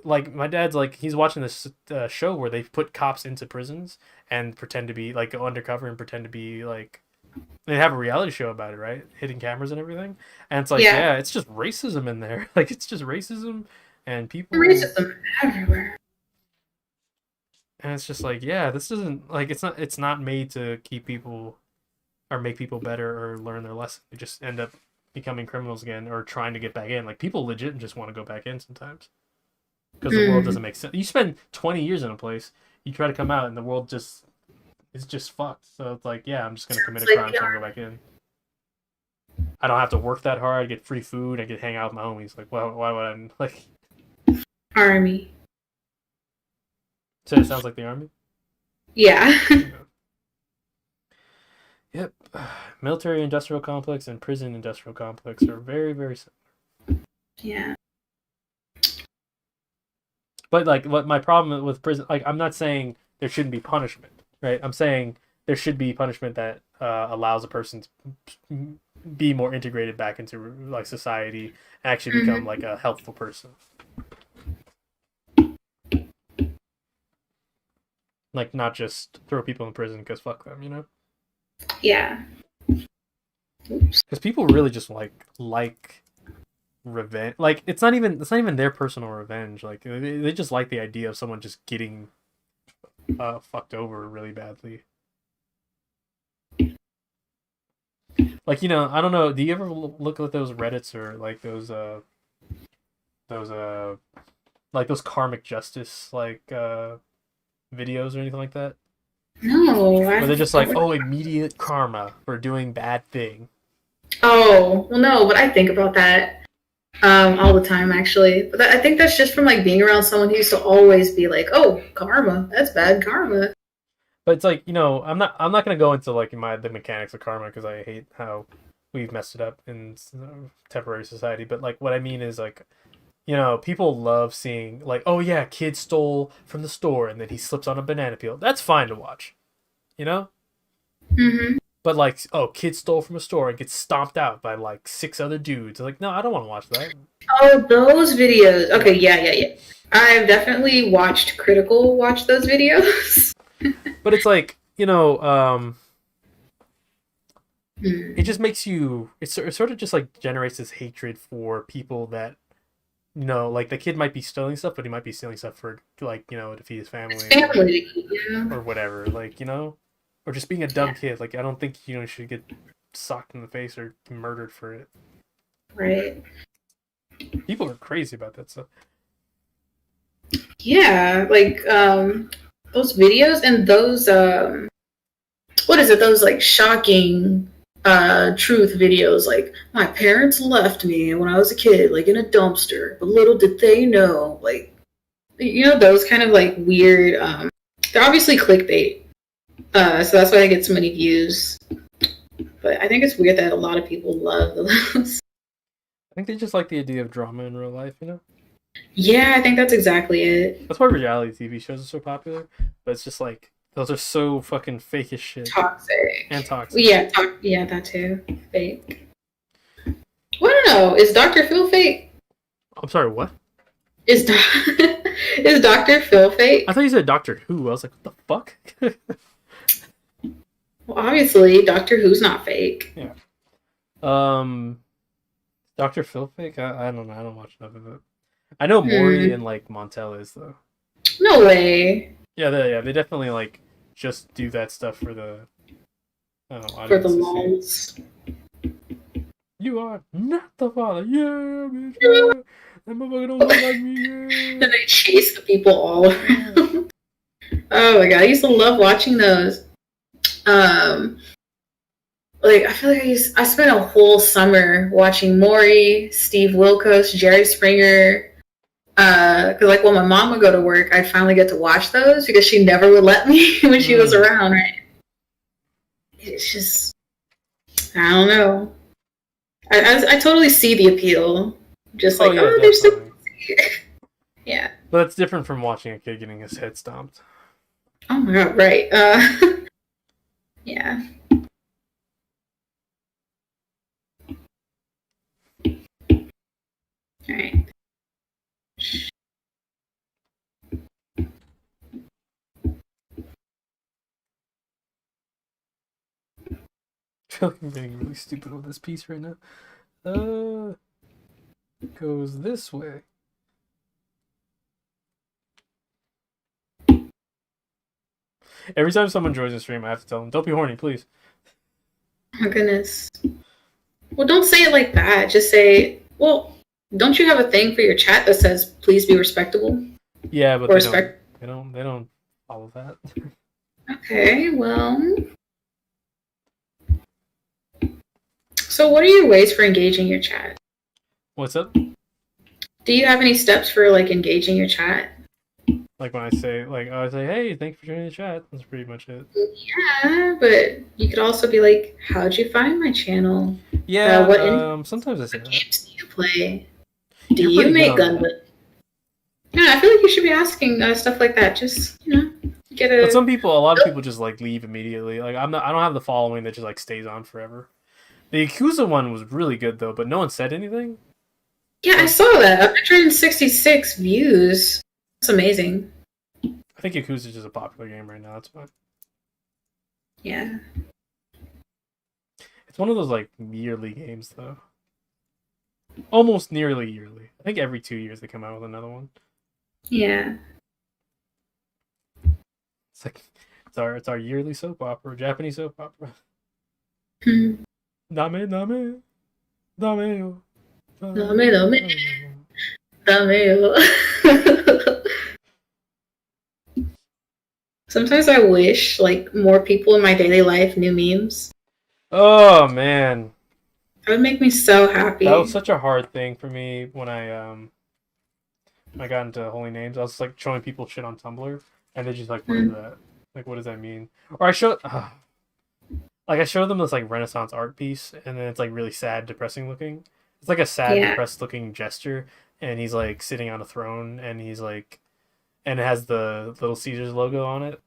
my dad's like he's watching this show where they put cops into prisons and pretend to be like go undercover and pretend to be like they have a reality show about it, right? Hitting cameras and everything, and it's like Yeah. yeah, it's just racism in there. Like it's just racism and people, Racism everywhere. and it's just like yeah, this isn't like it's not made to keep people or make people better or learn their lesson. They just end up becoming criminals again or trying to get back in. Like people legit just want to go back in sometimes because the world doesn't make sense. You spend 20 years in a place, you try to come out, and the world just is just fucked. So it's like, yeah, I'm just gonna commit a crime so I can go back in. I don't have to work that hard. I get free food. I get to hang out with my homies. Like, why would I like? Army. So it sounds like the army. Yeah. Yep. Military industrial complex and prison industrial complex are very, very similar. Yeah. But like what my problem with prison like I'm not saying there shouldn't be punishment, right? I'm saying there should be punishment that allows a person to be more integrated back into like society and actually become like a helpful person. Like not just throw people in prison because fuck them, you know? Yeah. Because people really just like revenge. Like it's not even their personal revenge. Like they just like the idea of someone just getting fucked over really badly. Like I don't know. Do you ever look at those Reddits or like those like those karmic justice like videos or anything like that? No. Where they're just like, oh, immediate karma for doing bad thing. Oh, well, no, but I think about that all the time, actually. But I think that's just from like being around someone who used to always be like, "Oh, karma, that's bad karma." But it's like I'm not gonna go into like the mechanics of karma because I hate how we've messed it up in temporary society. But like what I mean is like people love seeing like, oh yeah, kid stole from the store and then he slips on a banana peel. That's fine to watch, you know. Mm-hmm. But like, oh, kid stole from a store and gets stomped out by like 6 other dudes. Like, no, I don't want to watch that. Oh, those videos. Okay, yeah. I've definitely watched Critical watch those videos. But it's like it just makes you. It sort of just like generates this hatred for people that like the kid might be stealing stuff, but he might be stealing stuff for like to feed his family, Family, or whatever. Like or just being a dumb kid. Like I don't think you should get socked in the face or murdered for it. Right. People are crazy about that stuff. Yeah, like those videos and those what is it? Those like shocking truth videos like my parents left me when I was a kid like in a dumpster, but little did they know, like those kind of like weird they're obviously clickbait. So that's why they get so many views. But I think it's weird that a lot of people love those. I think they just like the idea of drama in real life, Yeah, I think that's exactly it. That's why reality TV shows are so popular. But it's just like those are so fucking fake as shit. Toxic. And toxic. Yeah, that too. Fake. Well, I don't know. Is Dr. Phil fake? I'm sorry, what? Is Dr. Phil fake? I thought you said Doctor Who. I was like, what the fuck? Well, obviously, Doctor Who's not fake. Yeah. Dr. Phil fake? I don't know. I don't watch enough of it. I know Maury and like Montel is though. No way. Yeah, they definitely like just do that stuff for the For the lols. You are not the father. Yeah, bitch. Yeah. That motherfucker don't look like me. Yeah. And they chase the people all around. Oh my god, I used to love watching those. like I feel like I spent a whole summer watching Maury, Steve Wilkos, Jerry Springer. Because like when my mom would go to work, I'd finally get to watch those because she never would let me when she was around. Right? It's just I don't know. I totally see the appeal. Just like yeah, they're so yeah. But that's different from watching a kid getting his head stomped. Oh my god! Right. Yeah. All right. I feel like I'm getting really stupid with this piece right now. It goes this way. Every time someone joins the stream, I have to tell them, "Don't be horny, please." Oh my goodness. Well, don't say it like that. Just say, well, don't you have a thing for your chat that says "please be respectable"? Yeah, but they don't follow that. Okay, well. So, what are your ways for engaging your chat? What's up? Do you have any steps for like engaging your chat? Like when I say, "Hey, thanks for joining the chat." That's pretty much it. Yeah, but you could also be like, "How'd you find my channel? Yeah, sometimes I say that. Games do you play? Do you make gun?" Yeah, I feel like you should be asking stuff like that. Just get a. But a lot of people just like leave immediately. Like I don't have the following that just like stays on forever. The Yakuza one was really good though, but no one said anything. Yeah, I saw that. 166 views. That's amazing. I think Yakuza is just a popular game right now. That's fine. Yeah. It's one of those like yearly games though. Almost nearly yearly. I think every 2 years they come out with another one. Yeah. It's like it's our yearly soap opera, Japanese soap opera. Dame, Dame, dame, dame, dame, dame. Sometimes I wish like more people in my daily life knew memes. Oh man, That would make me so happy. that was such a hard thing for me when I got into holy names. I was like showing people shit on Tumblr, and they're just like, "What is that? Like, what does that mean?" Or I showed them this like Renaissance art piece, and then it's like really sad, depressing looking. It's like a sad, depressed looking gesture, and he's like sitting on a throne, and he's like, and it has the Little Caesars logo on it.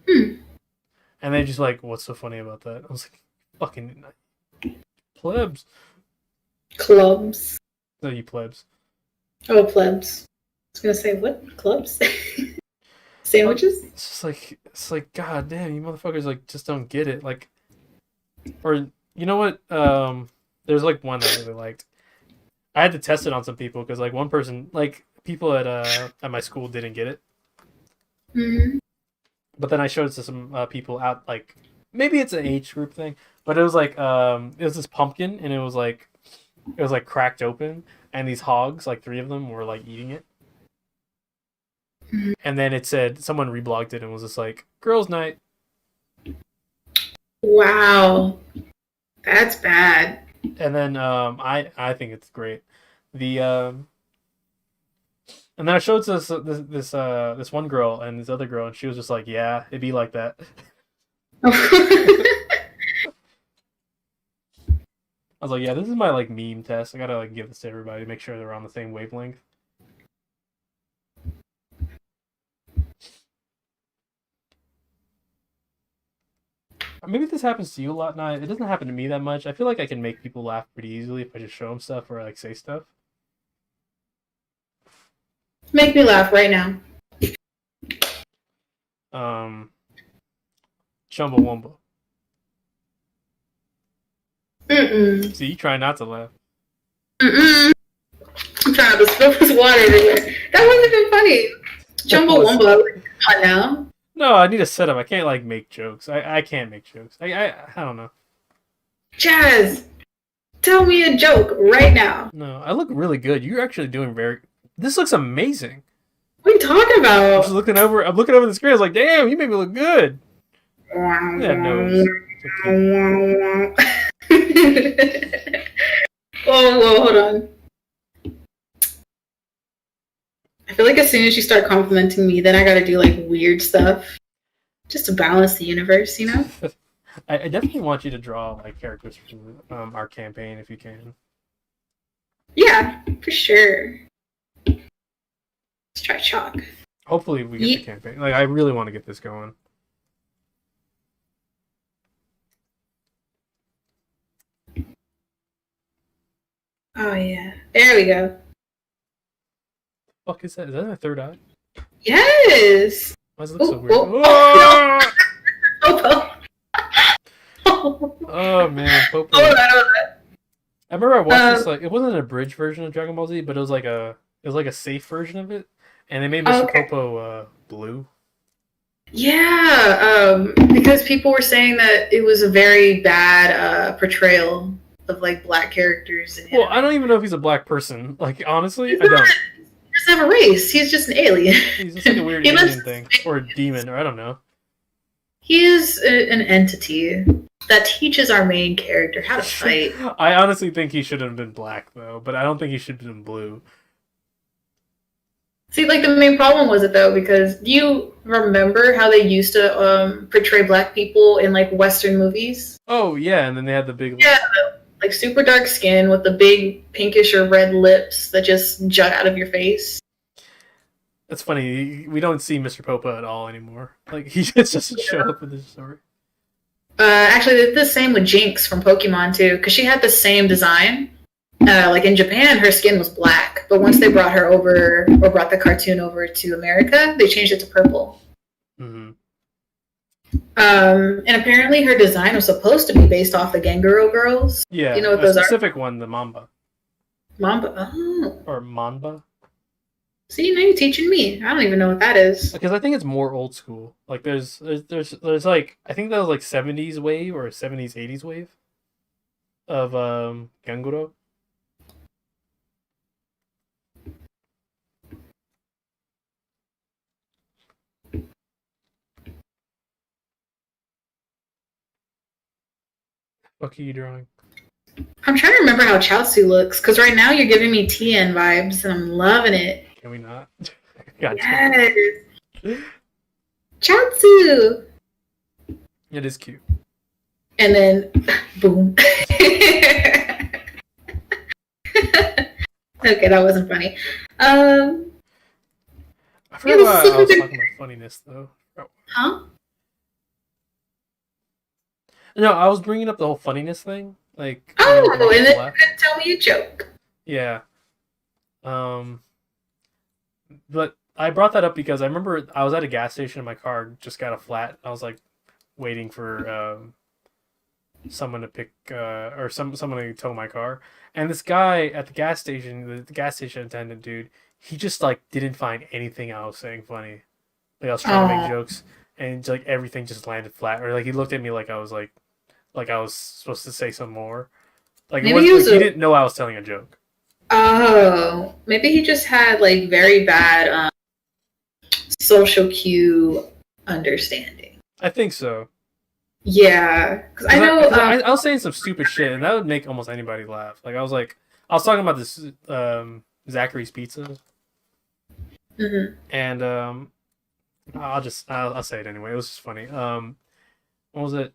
And they're just like, "What's so funny about that?" I was like, "Fucking plebs." Clubs. No, you plebs. Oh, plebs. I was gonna say what? Clubs? Sandwiches? It's like, god damn, you motherfuckers like just don't get it. Like, or you know what? There's like one that I really liked. I had to test it on some people because like one person, like people at my school didn't get it. Mm-hmm. But then I showed it to some people out, like maybe it's an age group thing, but it was like it was this pumpkin and it was like cracked open and these hogs, like 3 of them, were like eating it. And then it said someone reblogged it and was just like girls' night. Wow, that's bad. And then I think it's great. The and then I showed this one girl and this other girl, and she was just like, "Yeah, it'd be like that." I was like, "Yeah, this is my like meme test. I gotta like give this to everybody to make sure they're on the same wavelength." Maybe this happens to you a lot, now. It doesn't happen to me that much. I feel like I can make people laugh pretty easily if I just show them stuff or like say stuff. Make me laugh right now. Chumbawamba. Mm-mm. See, you try not to laugh. Mm-mm. I'm trying to spill this water everywhere. That wasn't even funny. Chumbawamba. Come on now. No, I need a setup. I can't like make jokes. I can't make jokes. I don't know. Jazz, tell me a joke right now. No, I look really good. You're actually doing very. This looks amazing. What are you talking about? I'm looking over the screen. I was like, damn, you made me look good. That nose. So cute. Whoa, hold on. I feel like as soon as you start complimenting me, then I gotta do like weird stuff just to balance the universe, you know? I definitely want you to draw like characters from our campaign if you can. Yeah, for sure. Let's try chalk. Hopefully we get the campaign. Like I really want to get this going. Oh yeah, there we go. Fuck is that? Is that my third eye? Yes. Why does it look so weird? Oh! Oh man, Popo. Hold on. I remember I watched this like it wasn't an abridged version of Dragon Ball Z, but it was like a safe version of it, and they made Mr. Popo blue. Yeah, because people were saying that it was a very bad portrayal of like black characters. Well, I don't even know if he's a black person. Like honestly, I don't. He doesn't have a race. He's just an alien. He's just like a weird alien thing, or a demon, or I don't know. He is an entity that teaches our main character how to fight. I honestly think he should have been black though, but I don't think he should have been blue. See, like the main problem was it though, because do you remember how they used to portray black people in like Western movies? Oh yeah, and then they had the big like super dark skin with the big pinkish or red lips that just jut out of your face. That's funny. We don't see Mr. Popo at all anymore. Like he just doesn't show up in this story. Actually, it's the same with Jinx from Pokemon too, because she had the same design. Like in Japan, her skin was black, but once they brought her over or brought the cartoon over to America, they changed it to purple. Mm-hmm. And apparently, her design was supposed to be based off the Gengaro girls. Yeah, you know what a those specific one, the Mamba. Mamba. Oh. Or Manba. See, now you're teaching me. I don't even know what that is. Because I think it's more old school. Like there's like I think that was like 70s wave or 70s 80s wave of Ganguro. What are you drawing? I'm trying to remember how Chaozu looks, because right now you're giving me TN vibes, and I'm loving it. Can we not? Gotcha. Yes! Chaozu! It is cute. And then, boom. Okay, that wasn't funny. I forgot why I was talking about funniness, though. Huh? No, I was bringing up the whole funniness thing. Like, oh, and then you could tell me a joke. Yeah. But I brought that up because I remember I was at a gas station and my car just got a flat. I was like waiting for someone to pick or someone to tow my car. And this guy at the gas station, the gas station attendant dude, he just like didn't find anything I was saying funny. Like I was trying to make jokes and like everything just landed flat. Or like he looked at me like I was like I was supposed to say some more. Like, he didn't know I was telling a joke. Oh, maybe he just had like very bad social cue understanding. I think so. Yeah, because I know I was saying some stupid shit, and that would make almost anybody laugh. Like I was talking about this Zachary's Pizza, and I'll say it anyway. It was just funny. What was it?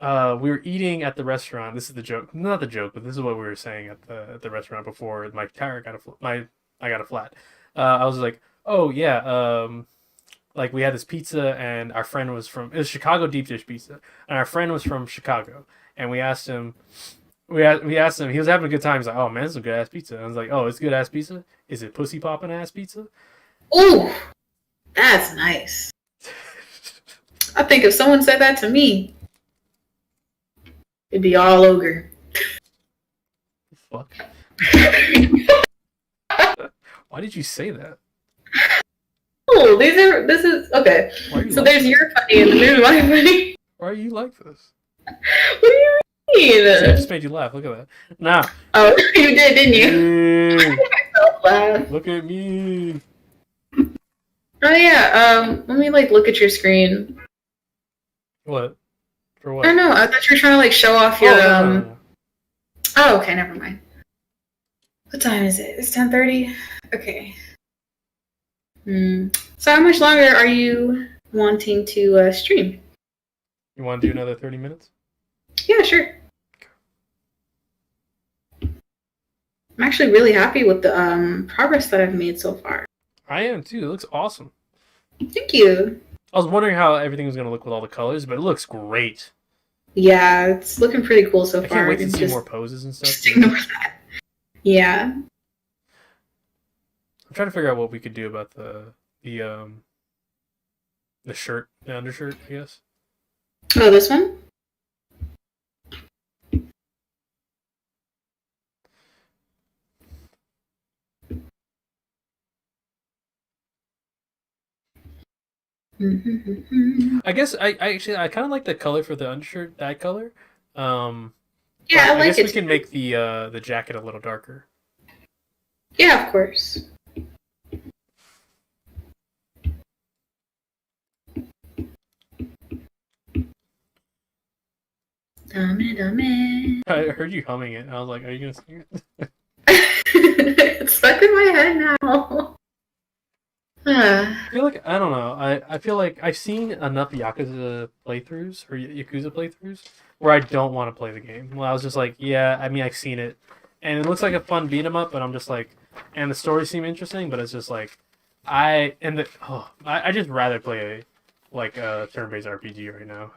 We were eating at the restaurant. This is the joke, not the joke, but this is what we were saying at the restaurant before my tire got I got a flat. I was like, oh yeah, like we had this pizza, and our friend it was Chicago deep dish pizza, and our friend was from Chicago, and we asked him, he was having a good time. He's like, oh man, it's a good ass pizza. And I was like, oh, it's good ass pizza. Is it pussy popping ass pizza? Ooh, that's nice. I think if someone said that to me, it'd be all over. Fuck. Why did you say that? Oh, this is okay. So there's your funny and there's my funny. Why are you like this? What do you mean? I just made you laugh. Look at that. Now. Oh, you did, didn't you? I made myself laugh. Look at me. Oh yeah. Let me like look at your screen. What? For I what? don't know. I thought you were trying to like show off your Oh, no. Oh, okay, never mind. What time is it? It's 10:30. Okay. So how much longer are you wanting to stream? You want to do another 30 minutes? Yeah, sure. I'm actually really happy with the progress that I've made so far. I am too. It looks awesome. Thank you. I was wondering how everything was going to look with all the colors, but it looks great. Yeah, it's looking pretty cool so I far. can't wait to see more poses and stuff. Just ignore that. Yeah. I'm trying to figure out what we could do about the shirt, the undershirt, I guess. Oh, this one? I guess I actually I kind of like the color for the undershirt, that color. Yeah, I like guess it. we can make the jacket a little darker. Yeah, of course. Dame. I heard you humming it. I was like, "Are you gonna sing it?" It's stuck in my head now. I feel like I don't know. I feel like I've seen enough Yakuza playthroughs or Yakuza playthroughs where I don't want to play the game. Well, I was just like, yeah, I mean, I've seen it, and it looks like a fun beat 'em up, but I'm just like, and the stories seem interesting, but it's just like, I just rather play a turn-based RPG right now.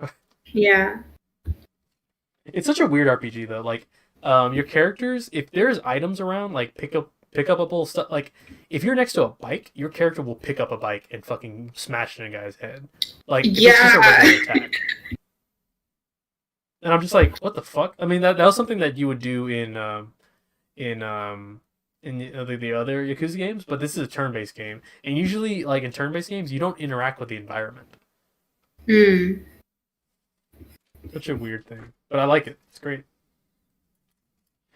Yeah. It's such a weird RPG though. Like, your characters, if there's items around, like pick up stuff. Like, if you're next to a bike, your character will pick up a bike and fucking smash it in a guy's head. Like, if it's just a regular attack. And I'm just like, what the fuck? I mean, that was something that you would do in the other Yakuza games, but this is a turn-based game, and usually, like in turn-based games, you don't interact with the environment. Such a weird thing, but I like it. It's great.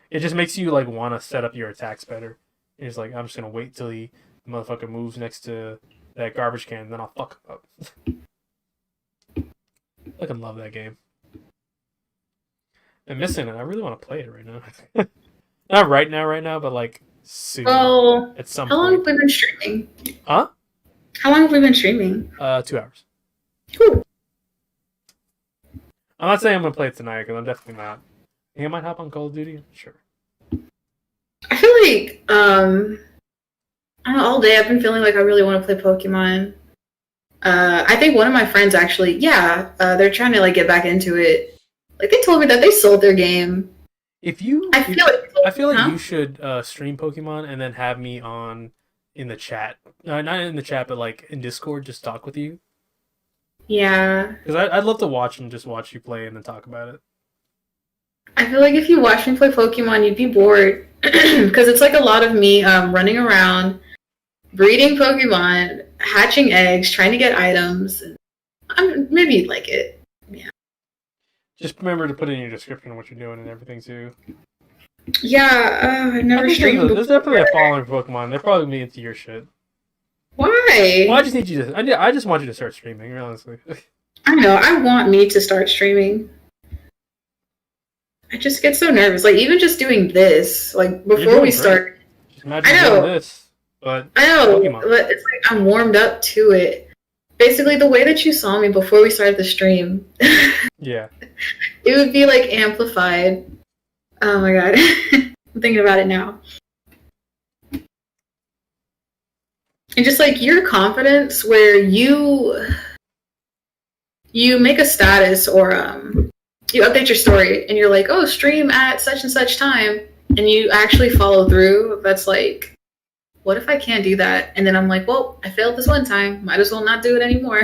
It just makes you like want to set up your attacks better. And it's like, I'm just gonna wait till the motherfucker moves next to that garbage can, and then I'll fuck him up. I fucking love that game. I'm missing it. I really want to play it right now. Not right now, but like soon. Well, at some how long point. have we been streaming? Huh? How long have we been streaming? 2 hours. Cool. I'm not saying I'm gonna play it tonight because I'm definitely not. I think I might hop on Call of Duty. Sure. I feel like I don't know, all day I've been feeling like I really want to play Pokemon. I think one of my friends actually, they're trying to like get back into it. Like they told me that they sold their game. I feel like you should stream Pokemon and then have me on in the chat. Not in the chat, but like in Discord, just talk with you. Yeah. Because I'd love to watch you play and then talk about it. I feel like if you watch me play Pokemon, you'd be bored. Because it's like a lot of me running around, breeding Pokemon, hatching eggs, trying to get items. Maybe you'd like it. Yeah. Just remember to put in your description what you're doing and everything too. Yeah, I've never streamed before. There's definitely a following for Pokemon. They're probably be into your shit. Why? Well, I just need you to. I just want you to start streaming, honestly. I know. I want me to start streaming. I just get so nervous. Like even just doing this, like before we start. Just imagine doing this, but I know, Pokemon. but it's like I'm warmed up to it. Basically, the way that you saw me before we started the stream. Yeah. It would be like amplified. Oh my god. I'm thinking about it now. And just like your confidence where you make a status or you update your story and you're like, oh, stream at such and such time, and you actually follow through. That's like, what if I can't do that? And then I'm like, well, I failed this one time. Might as well not do it anymore.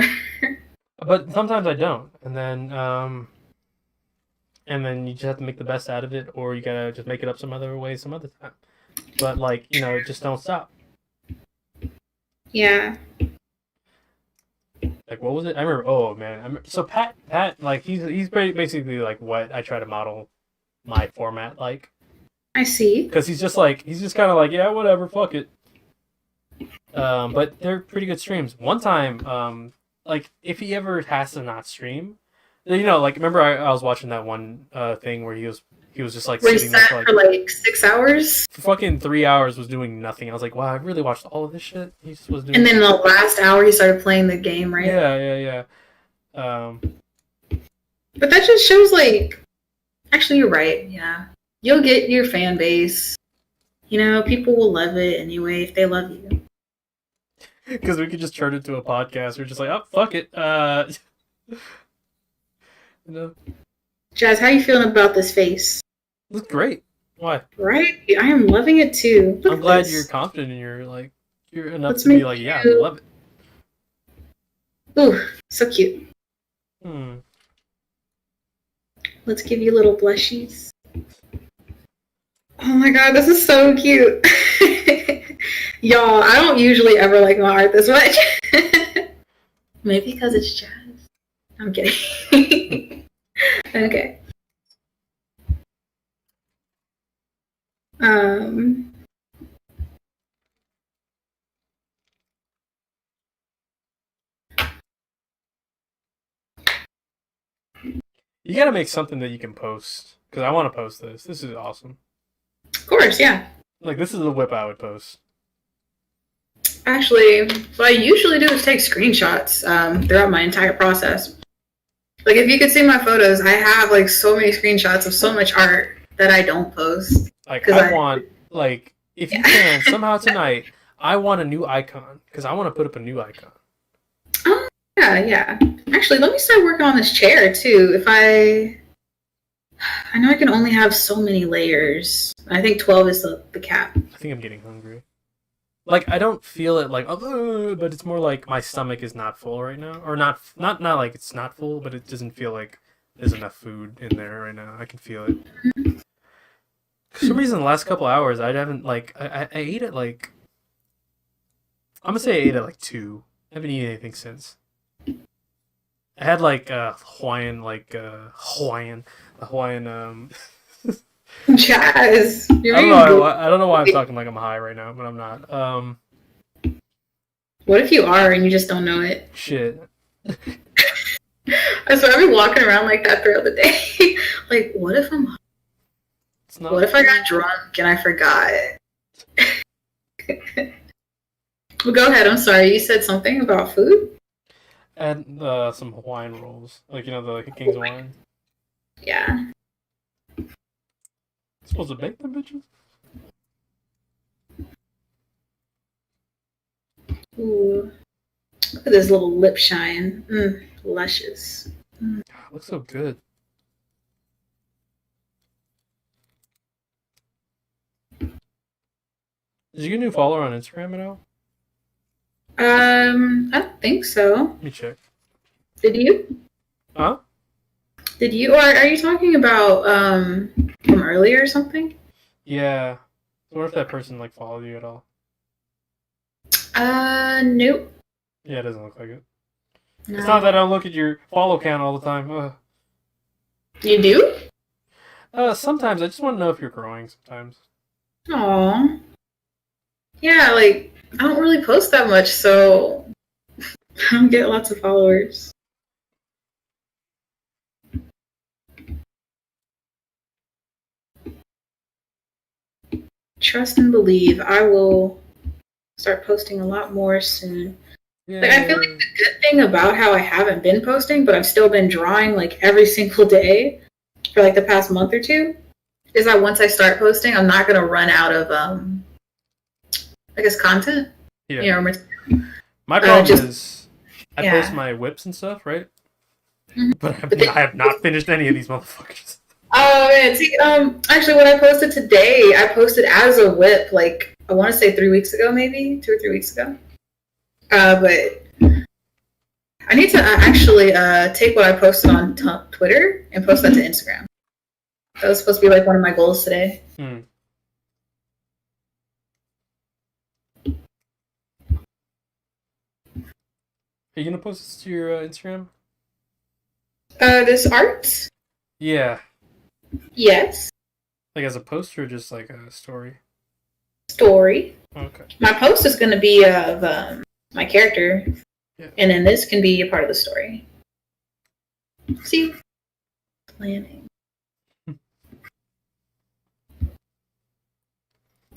But sometimes I don't, and then you just have to make the best out of it, or you gotta just make it up some other way some other time. But like, just don't stop. Yeah. Like, what was it? I remember. Oh man, so Pat, like he's basically like what I try to model my format like. I see. Because he's just kind of like, yeah, whatever, fuck it. But they're pretty good streams. One time, like if he ever has to not stream, You know, like remember I was watching that one thing where he was just like Where he sitting there sat for for like 6 hours. for fucking 3 hours was doing nothing. I was like, wow, I really watched all of this shit. He just was doing. And then the last hour he started playing the game, right? Yeah. But that just shows like, actually, you're right. Yeah, you'll get your fan base. You know, people will love it anyway if they love you. Because we could just turn it into a podcast. We're just like, oh fuck it. You know, Jazz, how you feeling about this face? looks great. Why? Right? I am loving it too. Look I'm at glad this. you're confident and you're enough Let's to be make like, yeah, I you. love it. Ooh, so cute. Hmm. Let's give you little blushies. Oh my god, this is so cute. Y'all, I don't usually ever like my art this much. Maybe because it's jazz. I'm kidding. Okay. Um, You gotta make something that you can post. Because I want to post this. This is awesome. of course, yeah. Like, this is the whip I would post. Actually, what I usually do is take screenshots throughout my entire process. Like, if you could see my photos, I have like so many screenshots of so much art that I don't post. Like, I want, like, if you can, somehow tonight, I want a new icon. Because I want to put up a new icon. Oh, yeah. Actually, let me start working on this chair, too. I know I can only have so many layers. I think 12 is the cap. I think I'm getting hungry. Like, I don't feel it like, oh, but it's more like my stomach is not full right now. Or not like it's not full, but it doesn't feel like there's enough food in there right now. I can feel it. For some reason, the last couple hours, I haven't, like, I ate at, like, I'm gonna say I ate at, like, 2. I haven't eaten anything since. I had, like, Hawaiian, Jazz. I don't know why I'm talking like I'm high right now, but I'm not. What if you are and you just don't know it? Shit. So I've been walking around like that throughout the day. Like, what if I'm... What if I got drunk and I forgot? Well, go ahead. I'm sorry. You said something about food? And some Hawaiian rolls. Like, you know, the King's Hawaiian. Yeah. Supposed to bake them bitches? Ooh. Look at this little lip shine. Luscious. Looks so good. Did you get a new follower on Instagram at all? I don't think so. Let me check. Did you? Huh? Did you? Or are you talking about from earlier or something? Yeah. I wonder if that person like followed you at all. Nope. Yeah, it doesn't look like it. No. It's not that I don't look at your follow count all the time. You do? Sometimes I just want to know if you're growing. Sometimes. Aw. Yeah, like I don't really post that much, so I don't get lots of followers. Trust and believe. I will start posting a lot more soon. Yeah. Like, I feel like the good thing about how I haven't been posting, but I've still been drawing like every single day for like the past month or two, is that once I start posting, I'm not gonna run out of I guess content. Yeah. You know, my problem is I post my whips and stuff, right? Mm-hmm. But I have not finished any of these motherfuckers. Oh man, see, actually, when I posted today, I posted as a whip, like I want to say 3 weeks ago, maybe 2 or 3 weeks ago. But I need to actually take what I posted on Twitter and post that to Instagram. That was supposed to be like one of my goals today. Are you gonna post this to your Instagram? This art? Yeah. Yes. Like as a post or just like a story? Story. Okay. My post is going to be of my character, yeah. And then this can be a part of the story. See, planning. All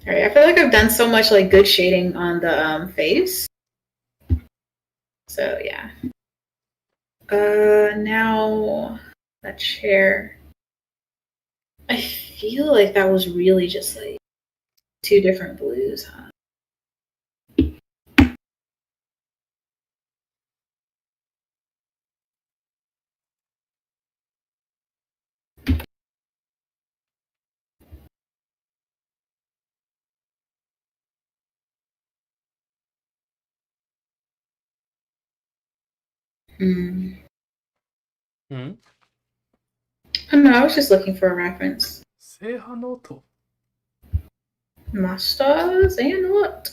right, I feel like I've done so much like good shading on the face. So yeah. Now that chair. I feel like that was really just like two different blues, huh? Hmm. Hmm. Oh, no, I was just looking for a reference. Seihanoto. Masters and what?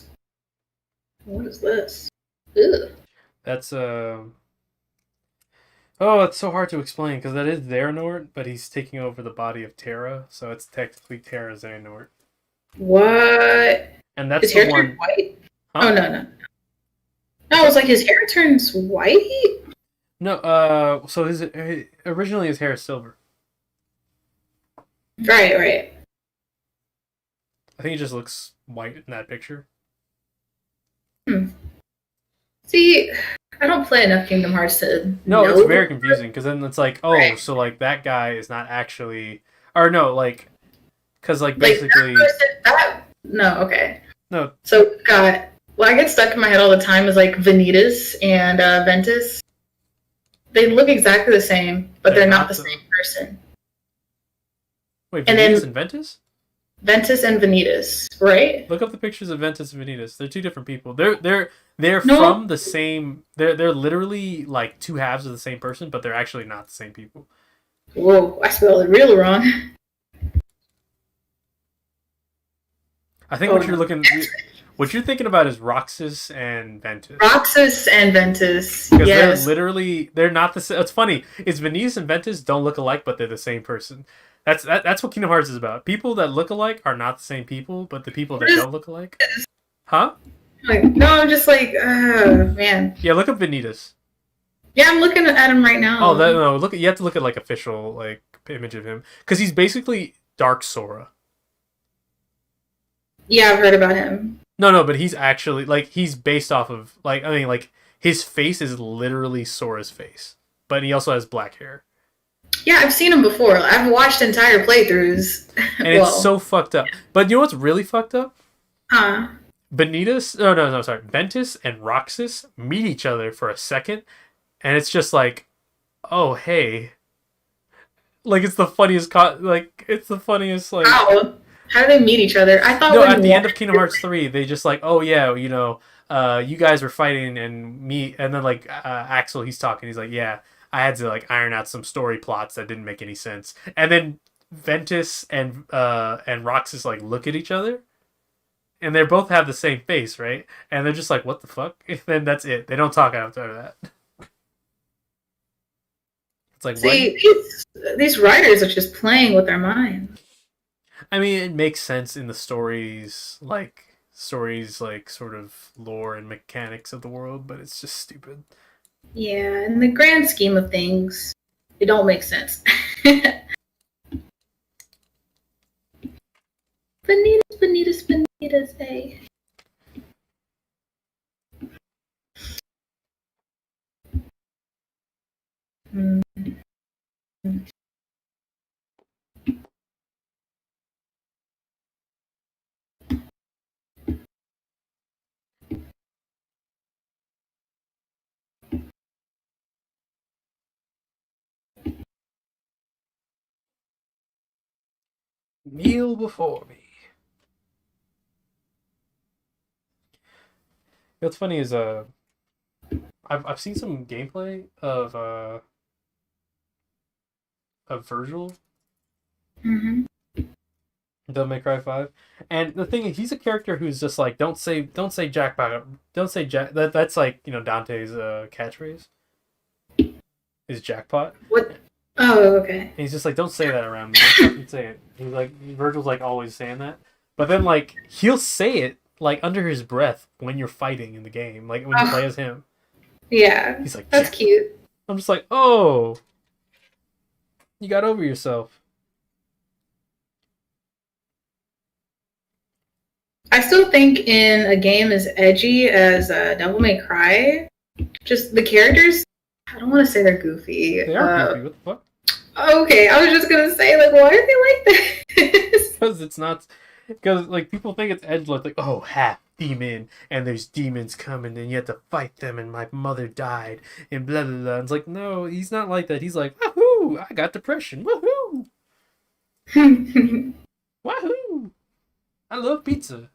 What is this? Ugh. That's Oh, it's so hard to explain because that is Xehanort, but he's taking over the body of Terra, so it's technically Terra Xehanort. What? And that's His the hair turned one. white? Huh? Oh no no. No, it was like his hair turns white? No, so originally his hair is silver. Right, right. I think he just looks white in that picture. Hmm. See, I don't play enough Kingdom Hearts to No, it's know. very confusing because then it's like, oh, Right. so like that guy is not actually, or no, like, because like Like that basically, person that no, okay. no, So got what I get stuck in my head all the time is like Vanitas and Ventus. They look exactly the same, but they're they're not not the the. same person. Wait, And Vanitas then and Ventus? Ventus and Vanitas, right? Look up the pictures of Ventus and Vanitas. They're two different people. They're No. from the same. They're literally like two halves of the same person, but they're actually not the same people. Whoa, I spelled it real wrong. I think Oh no. what you're thinking about is Roxas and Ventus. Roxas and Ventus. Because Yes. they're not the same. It's funny. It's Vanitas and Ventus don't look alike, but they're the same person. That's what Kingdom Hearts is about. People that look alike are not the same people, but the people What that is don't look alike, huh? like, no, I'm just like, man. Yeah, look up Vanitas. Yeah, I'm looking at him right Oh, that now. no, look. You have to look at like official like image of him because he's basically Dark Sora. Yeah, I've heard about him. No, but he's actually like he's based off of like I mean like his face is literally Sora's face, but he also has black hair. Yeah, I've seen him before. I've watched entire playthroughs. And it's Well, so fucked up. But you know what's really fucked up? huh? Benitas, no, sorry, Ventus and Roxas meet each other for a second, and it's just like, oh hey, like it's the funniest, like it's the funniest, like How? How do they meet each other? I thought no, at when the one. end of Kingdom Hearts 3, they just like, oh yeah, you know, you guys were fighting and me, and then like Axel, he's talking, he's like, yeah, I had to like iron out some story plots that didn't make any sense, and then Ventus and Roxas like look at each other and they both have the same face, right? And they're just like, "What the fuck?" And then that's it. They don't talk after that. It's like, why? See, these writers are just playing with their minds. I mean, it makes sense in the stories like sort of lore and mechanics of the world, but it's just stupid. Yeah, in the grand scheme of things, it don't make sense. Bonitas, hey. Mm. Kneel before me. What's funny is I've seen some gameplay of Virgil, Mm-hmm. Devil May Cry 5. And the thing is, he's a character who's just like, don't say jackpot, don't say jack. That's like Dante's catchphrase is jackpot. What? Oh, okay. And he's just like, don't say that around me. Don't fucking say it. He's like, Virgil's like always saying that, but then like he'll say it like under his breath when you're fighting in the game, like when you play as him. Yeah, He's like, that's jackpot. cute. I'm just like, oh. You got over yourself. I still think in a game as edgy as Devil May Cry, just the characters. I don't want to say they're goofy. They are goofy. What the fuck? Okay, I was just gonna say, like, why are they like this? Because it's not. Because like people think it's edgelord, like oh half demon, and there's demons coming, and you have to fight them, and my mother died, and blah blah blah. It's like no, he's not like that. He's like woohoo! I got depression. Woohoo! Woohoo! I love pizza.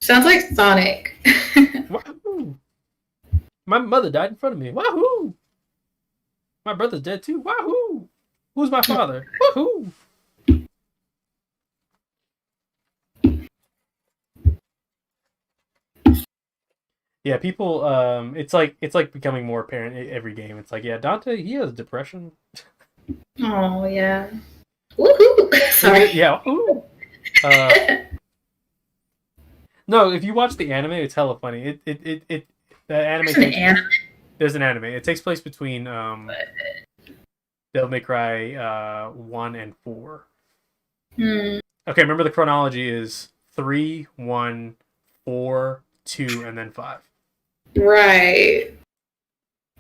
Sounds like Sonic. Woohoo! My mother died in front of me. Woohoo! My brother's dead too. Woohoo! Who's my father? Woohoo! Yeah, people. It's like becoming more apparent every game. It's like, yeah, Dante, he has depression. Oh yeah. Woohoo! Sorry. Yeah. Ooh. No, if you watch the anime, it's hella funny. It that anime. There's an anime. It takes place between Devil May Cry 1 and 4. Hmm. Okay, remember the chronology is 3, 1, 4, 2, and then 5. Right.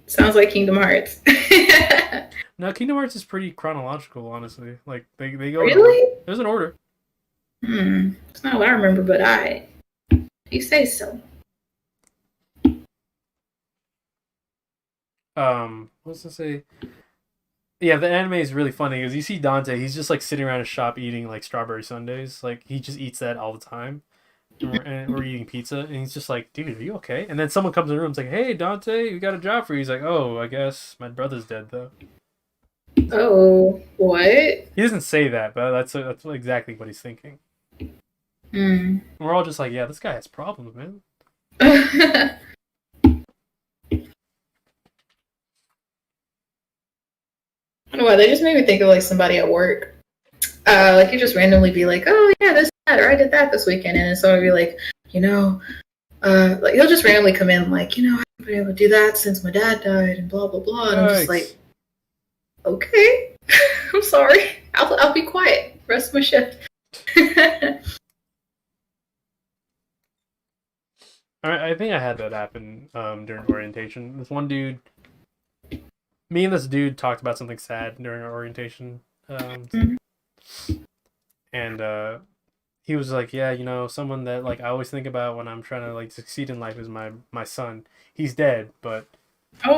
Sounds like Kingdom Hearts. No, Kingdom Hearts is pretty chronological, honestly. Like they go. Really? There's an order. It's not what I remember, but you say so. What's to say? Yeah, the anime is really funny because you see Dante, he's just like sitting around his shop eating like strawberry sundaes. Like he just eats that all the time. And we're eating pizza, and he's just like, dude, are you okay? And then someone comes in the room, it's like, hey, Dante, we got a job for you. He's like, oh, I guess my brother's dead, though. Oh, what? He doesn't say that, but that's exactly what he's thinking. Hmm. We're all just like, yeah, this guy has problems, man. I don't know why, they just made me think of like somebody at work. Like you just randomly be like, oh yeah, this, that, or I did that this weekend, and then someone would be like, like he'll just randomly come in like, I haven't been able to do that since my dad died, and blah blah blah, and I'm just like, okay, I'm sorry, I'll be quiet the rest of my shift. I think I had that happen during orientation. This one dude, me and this dude talked about something sad during our orientation. And he was like, yeah, someone that like I always think about when I'm trying to like succeed in life is my son. He's dead, but I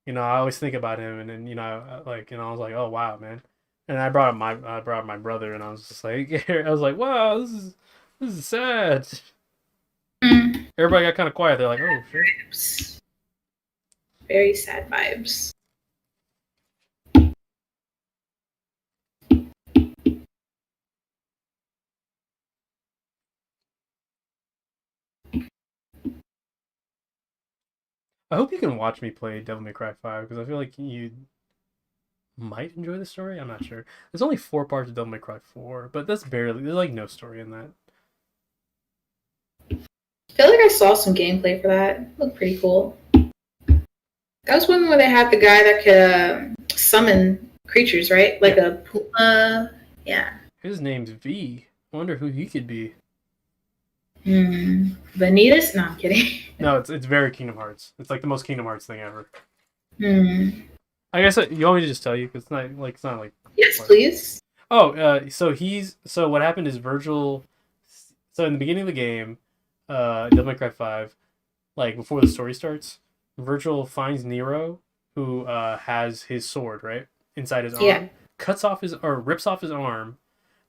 always think about him, and then I was like, oh wow, man. And I brought up my brother, and I was just like, I was like, wow, this is sad. Everybody got kind of quiet. They're like, oh shit. Very sad vibes. I hope you can watch me play Devil May Cry 5 because I feel like you might enjoy the story. I'm not sure. There's only 4 parts of Devil May Cry 4, but there's like no story in that. I feel like I saw some gameplay for that. It looked pretty cool. That was one where they had the guy that could summon creatures, right? Like a puma. Yeah. His name's V. I wonder who he could be. Vanitas? No, I'm kidding. No, it's very Kingdom Hearts. It's like the most Kingdom Hearts thing ever. I guess you want me to just tell you because it's not like. Yes, please. Oh, so what happened is Virgil. So in the beginning of the game, Devil May Cry 5, like before the story starts, Virgil finds Nero, who has his sword right inside his arm, rips off his arm,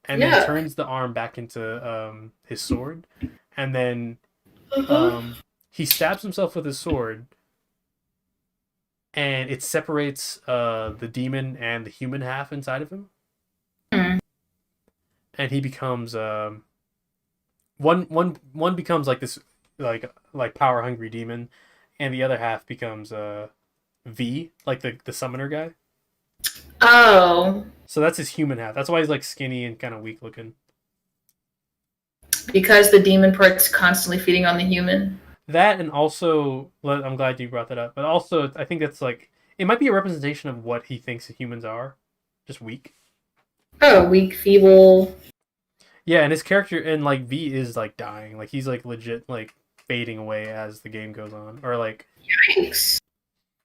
and then turns the arm back into his sword, and then he stabs himself with his sword, and it separates the demon and the human half inside of him, and he becomes one becomes like this like power hungry demon, and the other half becomes V, like the summoner guy. Oh. So that's his human half. That's why he's like skinny and kind of weak looking. Because the demon part's constantly feeding on the human. That, and also, I'm glad you brought that up. But also, I think that's like it might be a representation of what he thinks humans are, just weak. Oh, weak, feeble. Yeah, and his character and like V is like dying, like he's like legit like fading away as the game goes on, or like. Yikes.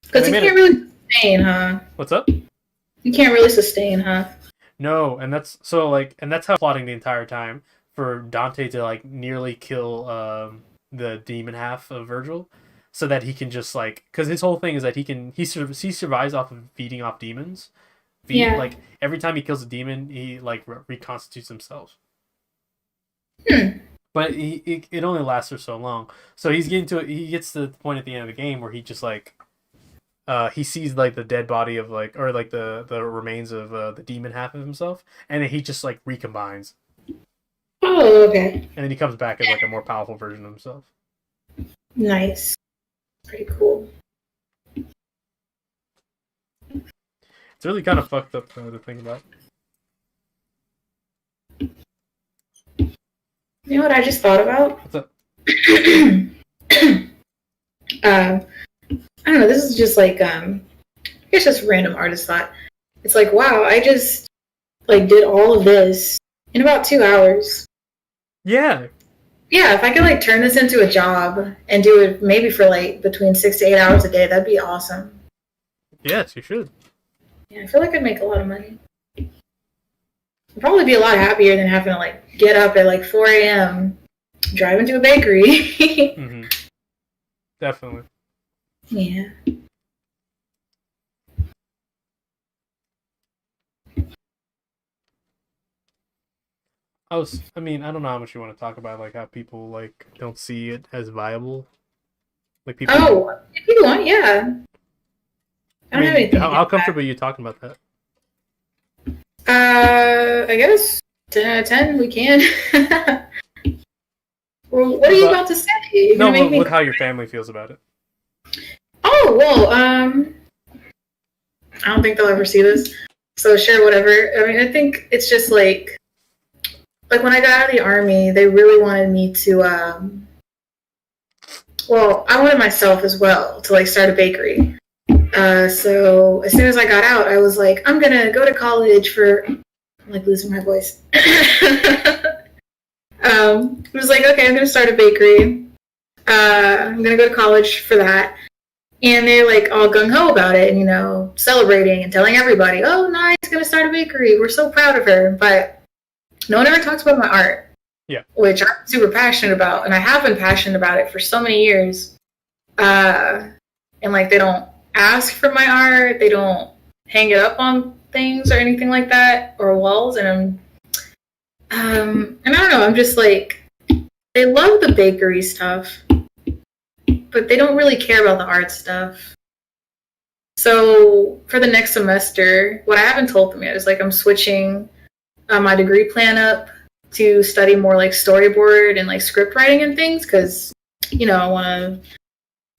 Because he can't really sustain, huh? What's up? You can't really sustain, huh? No, and that's so like, and that's how plotting the entire time for Dante to like nearly kill the demon half of Virgil, so that he can just like, because his whole thing is that he survives off of feeding off demons. Yeah. Like every time he kills a demon, he like reconstitutes himself. But it only lasts for so long. So he gets to the point at the end of the game where he just like. He sees like the dead body of like, or like the remains of the demon half of himself, and then he just like recombines. Oh, okay. And then he comes back as like a more powerful version of himself. Nice. Pretty cool. It's really kind of fucked up to think about. You know what I just thought about? What's up? I don't know, this is just like, it's just random artist thought. It's like, wow, I just, like, did all of this in about 2 hours. Yeah. Yeah, if I could, like, turn this into a job and do it maybe for, like, between 6 to 8 hours a day, that'd be awesome. Yes, you should. Yeah, I feel like I'd make a lot of money. I'd probably be a lot happier than having to, like, get up at, like, 4 a.m., drive into a bakery. Mm-hmm. Definitely. Yeah. I mean, I don't know how much you want to talk about, like how people like don't see it as viable. Like people. Oh, if you want, yeah. I don't have anything. How comfortable are you talking about that? I guess 10 out of 10, we can. Well, what are you about to say? You're no, make with how your family feels about it. Oh, well, I don't think they'll ever see this. So sure, whatever. I mean, I think it's just like when I got out of the army, they really wanted me to, well, I wanted myself as well to like start a bakery. So as soon as I got out, I was like, I'm gonna go to college for, I'm like losing my voice. I was like, okay, I'm gonna start a bakery. I'm gonna go to college for that. And they're like all gung-ho about it and, you know, celebrating and telling everybody, oh, nice, gonna start a bakery. We're so proud of her. But no one ever talks about my art. Yeah. Which I'm super passionate about. And I have been passionate about it for so many years. And, like, they don't ask for my art. They don't hang it up on things or anything like that or walls. And and I don't know, I'm just like, they love the bakery stuff, but they don't really care about the art stuff. So for the next semester, what I haven't told them yet is like I'm switching my degree plan up to study more like storyboard and like script writing and things because, you know, I want to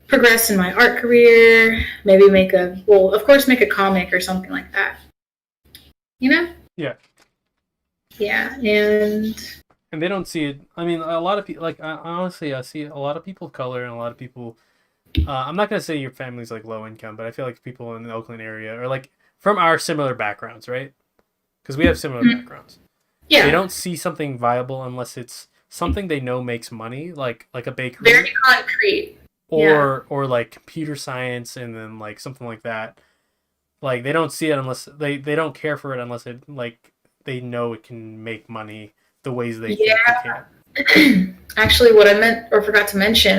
progress in my art career, maybe make a comic or something like that. You know? Yeah. Yeah, and they don't see it. I mean, a lot of people, like, honestly, I see a lot of people of color and a lot of people, I'm not going to say your family's, like, low income, but I feel like people in the Oakland area are, like, from our similar backgrounds, right? Because we have similar backgrounds. Yeah. They don't see something viable unless it's something they know makes money, like a bakery. Very concrete. Or like, computer science and then, like, something like that. Like, they don't see it unless, they don't care for it unless it, like, they know it can make money the ways they think it can. Actually, what I meant or forgot to mention,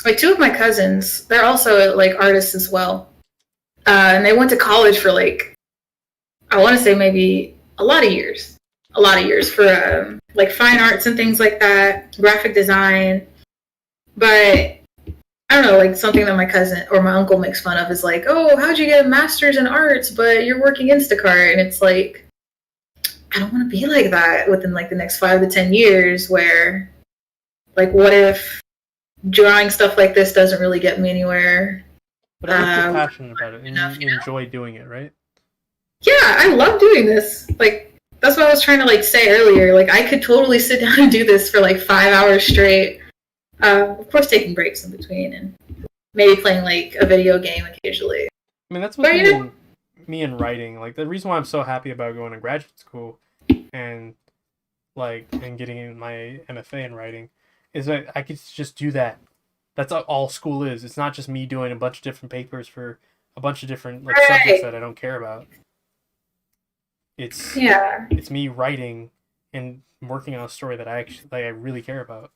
like 2 of my cousins, they're also like artists as well. And they went to college for like, I want to say maybe a lot of years for like fine arts and things like that, graphic design. But I don't know, like something that my cousin or my uncle makes fun of is like, oh, how'd you get a master's in arts, but you're working Instacart? And it's like, I don't want to be like that within like the next 5 to 10 years where like what if drawing stuff like this doesn't really get me anywhere? But I think you're passionate about it and you enjoy doing it, right? Yeah, I love doing this. Like that's what I was trying to like say earlier. Like I could totally sit down and do this for like 5 hours straight. Of course taking breaks in between and maybe playing like a video game occasionally. I mean, that's with But you know, me and writing. Like the reason why I'm so happy about going to graduate school and and getting in my MFA in writing is that I could just do that. That's all school is. It's not just me doing a bunch of different papers for a bunch of different like subjects right? that I don't care about. It's Yeah, it's me writing and working on a story that I really care about.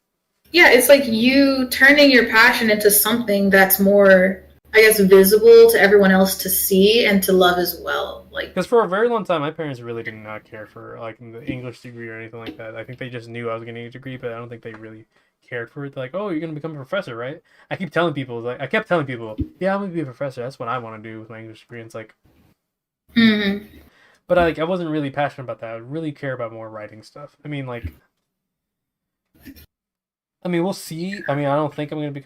yeah. It's like you turning your passion into something that's more, I guess, visible to everyone else to see and to love as well. Like, Because for a very long time, my parents really did not care for like the English degree or anything like that. I think they just knew I was getting a degree, but I don't think they really cared for it. They're like, "Oh, you're gonna become a professor, right?" I kept telling people, "Yeah, I'm gonna be a professor. That's what I want to do with my English degree." And it's like, mm-hmm. but I wasn't really passionate about that. I really care about more writing stuff. I mean, we'll see. I mean, I don't think I'm gonna become